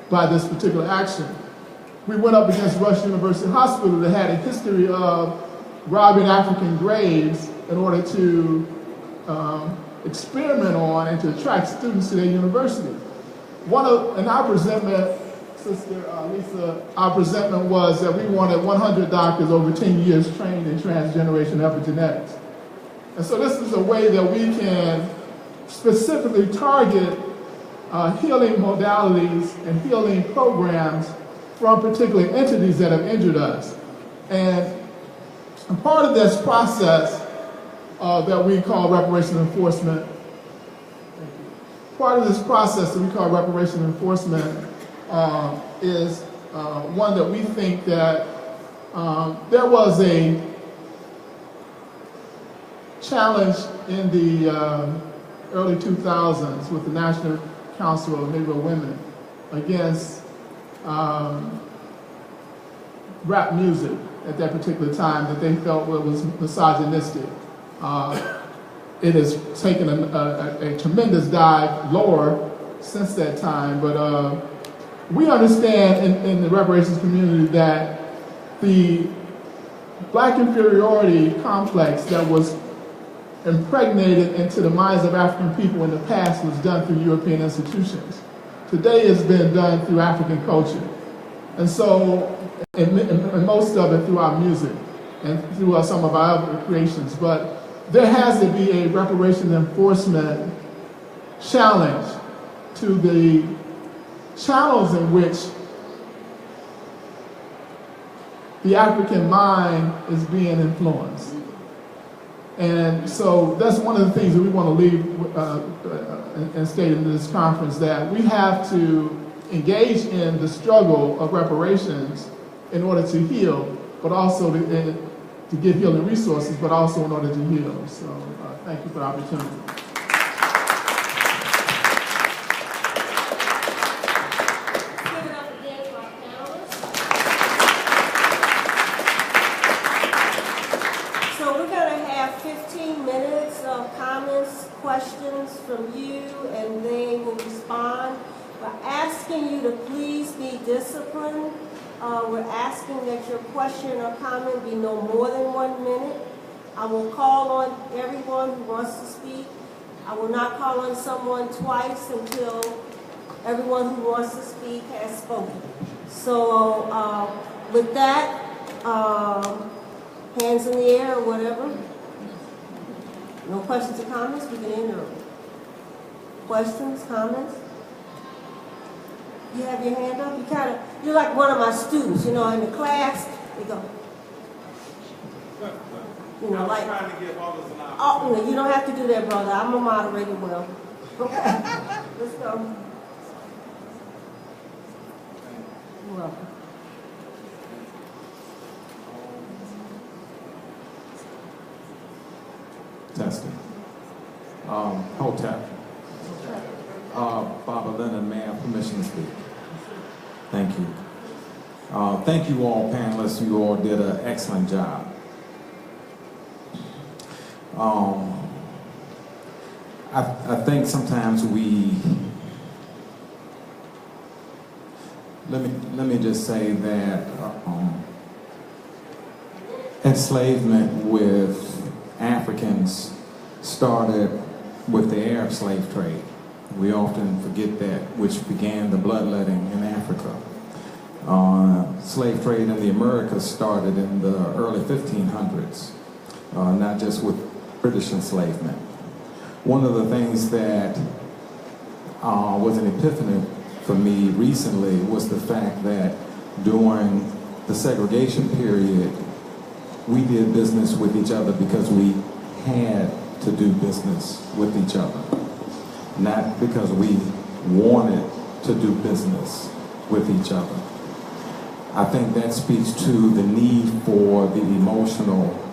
Speaker 10: by this particular action. We went up against Rush University Hospital that had a history of robbing African graves in order to experiment on and to attract students to their university. And our presentment, Sister Lisa, our presentment was that we wanted 100 doctors over 10 years trained in transgeneration epigenetics. And so this is a way that we can specifically target healing modalities and healing programs from particular entities that have injured us. And part of this process that we call reparation enforcement, part of this process that we call reparation enforcement is one that we think that there was a challenge in the early 2000s with the National Council of Negro Women against rap music at that particular time that they felt was misogynistic. It has taken a tremendous dive lower since that time, but we understand in the reparations community that the black inferiority complex that was impregnated into the minds of African people in the past was done through European institutions. Today it's been done through African culture. And so, and most of it through our music and through some of our other creations. But there has to be a reparation enforcement challenge to the channels in which the African mind is being influenced. And so that's one of the things that we want to leave and state in this conference, that we have to engage in the struggle of reparations in order to heal, but also to give healing resources, but also in order to heal. So thank you for the opportunity.
Speaker 4: Questions from you, and they will respond. We're asking you to please be disciplined. We're asking that your question or comment be no more than 1 minute. I will call on everyone who wants to speak. I will not call on someone twice until everyone who wants to speak has spoken. So with that, hands in the air or whatever. No questions or comments? We can end early. Questions, comments? You have your hand up? You're like one of my students, you know, in the class, they go. You know, like,
Speaker 3: trying to give others an opportunity.
Speaker 4: oh, no, you don't have to do that, brother. I'm a moderator well. Okay, let's go. You're welcome.
Speaker 11: Testing. Hotep. Baba Leonard, may I have permission to speak? Thank you. Thank you all panelists. You all did an excellent job. I think sometimes let me just say that enslavement with Africans started with the Arab slave trade. We often forget that, which began the bloodletting in Africa. Slave trade in the Americas started in the early 1500s, not just with British enslavement. One of the things that was an epiphany for me recently was the fact that during the segregation period, we did business with each other because we had to do business with each other, not because we wanted to do business with each other. I think that speaks to the need for the emotional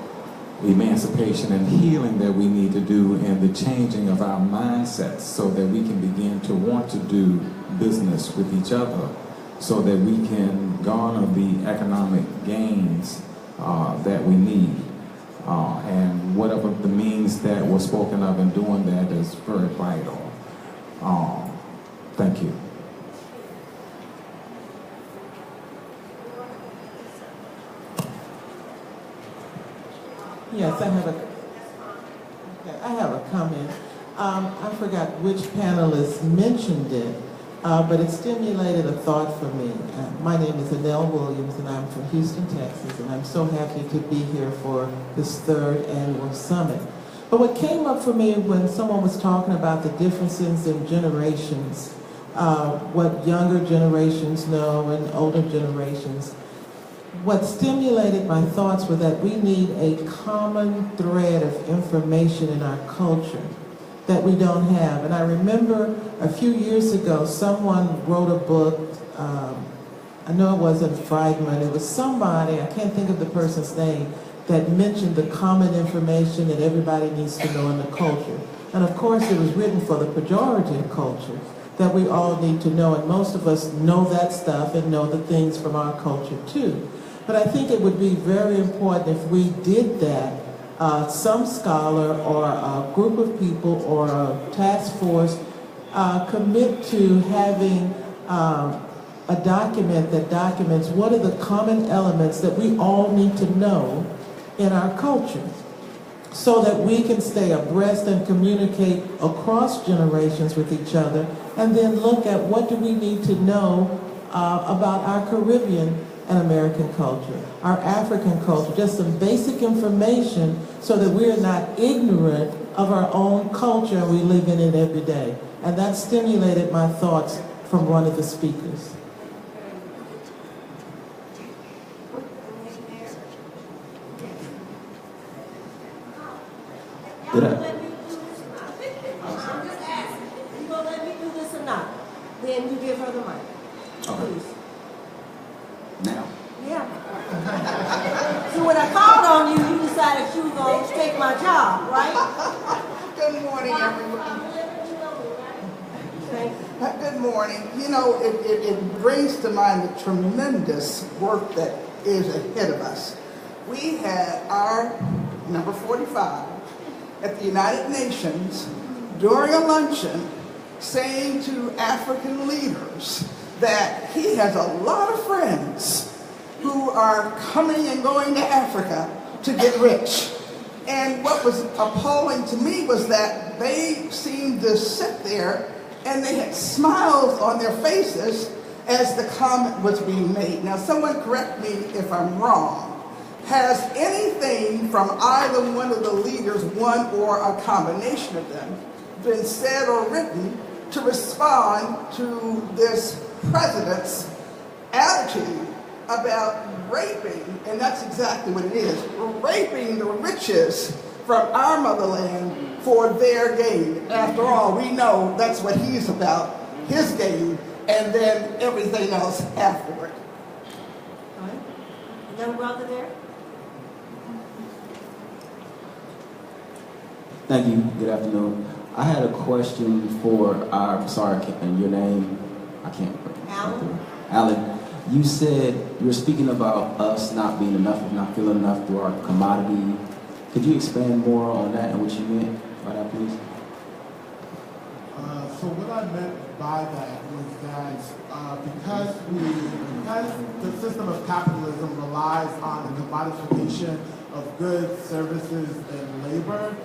Speaker 11: emancipation and healing that we need to do and the changing of our mindsets so that we can begin to want to do business with each other so that we can garner the economic gains that we need. And whatever the means that were spoken of in doing that is very vital. Thank you.
Speaker 12: Yes, I have a comment. I forgot which panelist mentioned it, but it stimulated a thought for me. My name is Adele Williams, and I'm from Houston, Texas, and I'm so happy to be here for this 3rd annual summit. But what came up for me when someone was talking about the differences in generations, what younger generations know and older generations, what stimulated my thoughts was that we need a common thread of information in our culture that we don't have. And I remember a few years ago, someone wrote a book, I know it wasn't Friedman, it was somebody, I can't think of the person's name, that mentioned the common information that everybody needs to know in the culture. And of course it was written for the pejorative culture that we all need to know, and most of us know that stuff and know the things from our culture too. But I think it would be very important if we did that. Some scholar or a group of people or a task force commit to having a document that documents what are the common elements that we all need to know in our culture so that we can stay abreast and communicate across generations with each other, and then look at what do we need to know about our Caribbean and American culture, our African culture, just some basic information so that we're not ignorant of our own culture and we live in it every day. And that stimulated my thoughts from one of the speakers.
Speaker 4: Did I? I'm just asking. You gonna let me do this or not? Then you give her the mic. Please.
Speaker 13: Now?
Speaker 4: Yeah. So when I called on you, you decided you were going to take my job, right?
Speaker 14: Good morning, everyone.
Speaker 4: Thank you.
Speaker 14: Good morning. You know, it brings to mind the tremendous work that is ahead of us. We had our number 45 at the United Nations during a luncheon saying to African leaders that he has a lot of friends who are coming and going to Africa to get rich. And what was appalling to me was that they seemed to sit there and they had smiles on their faces as the comment was being made. Now, someone correct me if I'm wrong. Has anything from either one of the leaders, one or a combination of them, been said or written to respond to this president's attitude about raping, and that's exactly what it is, raping the riches from our motherland for their gain. After all, we know that's what he's about, his gain, and then everything else afterward.
Speaker 4: All right. Young brother there?
Speaker 13: Thank you. Good afternoon. I had a question for our, and your name, I can't.
Speaker 4: Alan.
Speaker 13: Alan, you said you were speaking about us not being enough, not feeling enough through our commodity. Could you expand more on that and what you meant by that, please?
Speaker 9: So what I meant by that was that because the system of capitalism relies on the commodification of goods, services, and labor,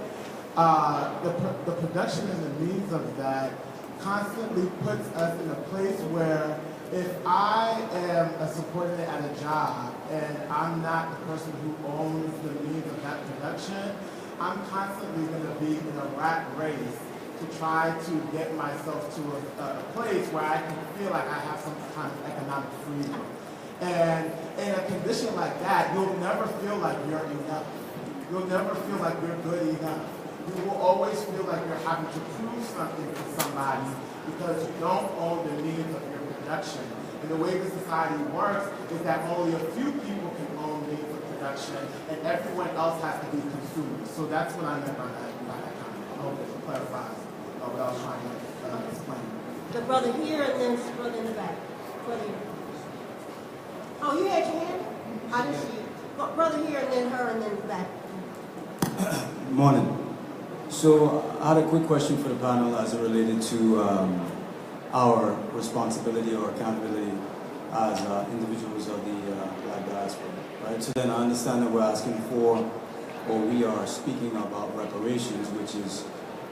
Speaker 9: the production and the means of that constantly puts us in a place where If I am a subordinate at a job and I'm not the person who owns the means of that production, I'm constantly going to be in a rat race to try to get myself to a place where I can feel like I have some kind of economic freedom. And in a condition like that, you'll never feel like you're enough. You'll never feel like you're good enough. You will always feel like you're having to prove something to somebody because you don't own the means of your production. And the way the society works is that only a few people can own means of production and everyone else has to be consumers. So that's what I meant by that comment. I hope it clarifies what I was trying to explain.
Speaker 4: The brother here and then the brother in the back. Brother here. Oh, you had your hand? I didn't see you. Brother here and then her and then the back.
Speaker 15: Good morning. So I had a quick question for the panel as it related to our responsibility or accountability as individuals of the Black diaspora, right? So then I understand that we're asking for, or we are speaking about reparations, which is,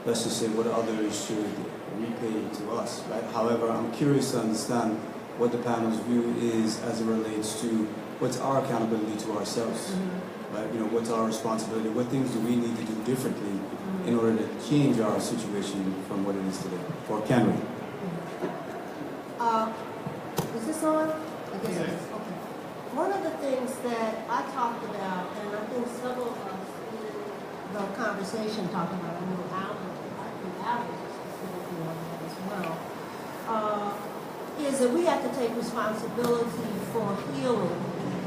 Speaker 15: let's just say, what others should repay to us, right? However, I'm curious to understand what the panel's view is as it relates to what's our accountability to ourselves, right? You know, what's our responsibility? What things do we need to do differently in order to change our situation from what it is today? Or can we?
Speaker 4: Is this on? I guess it is. Okay. One of the things that I talked about, and I think several of us in the conversation talked about, I know Alan was specifically on that as well, is that we have to take responsibility for healing.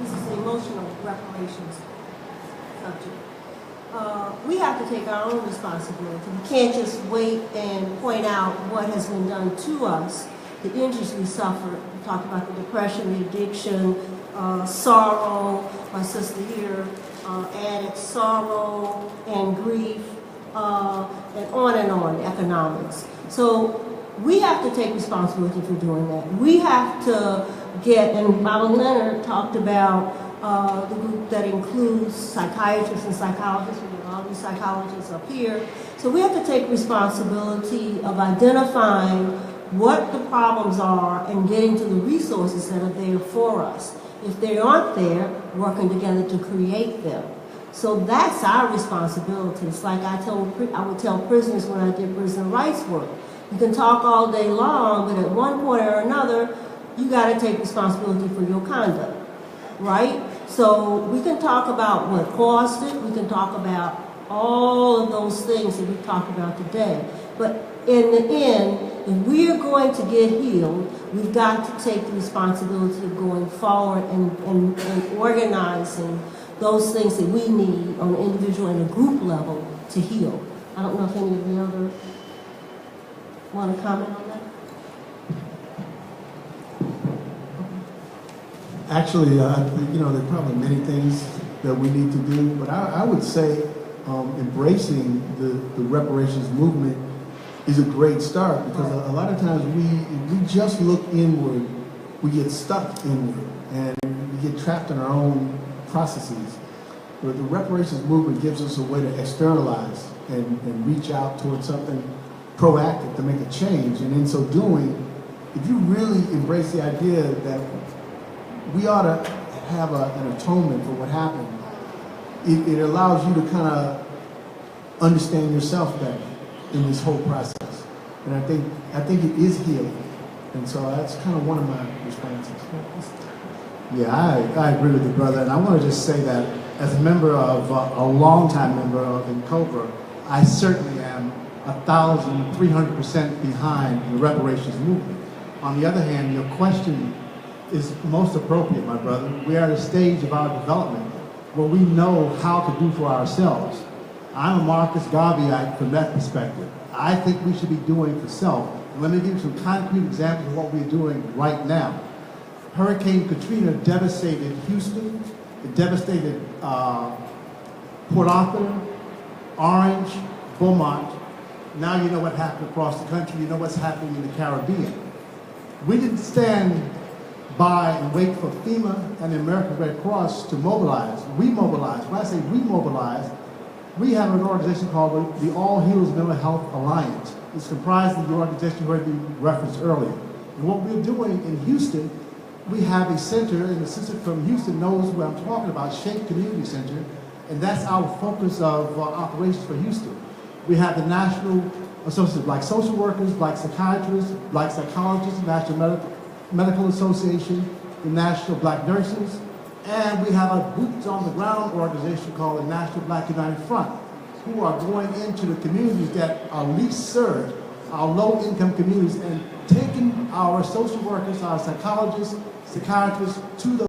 Speaker 4: This is the emotional reparations subject. We have to take our own responsibility. We can't just wait and point out what has been done to us, the injuries we suffered. We talked about the depression, the addiction, sorrow. My sister here added sorrow and grief, and on, economics. So we have to take responsibility for doing that. We have to get, and Bob Leonard talked about the group that includes psychiatrists and psychologists. We have all these psychologists up here. So we have to take responsibility of identifying what the problems are and getting to the resources that are there for us. If they aren't there, working together to create them. So that's our responsibility. It's like I would tell prisoners when I did prisoner rights work. You can talk all day long, but at one point or another, you got to take responsibility for your conduct, right? So we can talk about what caused it. We can talk about all of those things that we talked about today. But in the end, if we are going to get healed, we've got to take the responsibility of going forward and organizing those things that we need on an individual and a group level to heal. I don't know if any of the others want to comment on that?
Speaker 5: Actually, there are probably many things that we need to do, but I would say embracing the reparations movement is a great start, because a lot of times if we just look inward, we get stuck inward and we get trapped in our own processes. But the reparations movement gives us a way to externalize and reach out towards something proactive to make a change. And in so doing, if you really embrace the idea that we ought to have an atonement for what happened, it allows you to kind of understand yourself better in this whole process. And I think it is healing. And so that's kind of one of my responses.
Speaker 16: Yeah, I agree with you, brother. And I want to just say that as a member of, a longtime member of INCOBRA, I certainly am 1,300% behind the reparations movement. On the other hand, your question is most appropriate, my brother. We are at a stage of our development where we know how to do for ourselves. I'm a Marcus Garveyite from that perspective. I think we should be doing for self. And let me give you some concrete examples of what we're doing right now. Hurricane Katrina devastated Houston. It devastated Port Arthur, Orange, Beaumont. Now you know what happened across the country. You know what's happening in the Caribbean. We didn't stand by and wait for FEMA and the American Red Cross to mobilize. We mobilized. When I say we mobilized, we have an organization called the All Heroes Mental Health Alliance. It's comprised of the organization you heard me reference earlier. And what we're doing in Houston, we have a center, and the sister from Houston knows what I'm talking about, Shape Community Center, and that's our focus of operations for Houston. We have the National Association of Black Social Workers, Black Psychiatrists, Black Psychologists, National Medical Association, the National Black Nurses, and we have a boots on the ground organization called the National Black United Front, who are going into the communities that are least served, our low-income communities, and taking our social workers, our psychologists, psychiatrists to the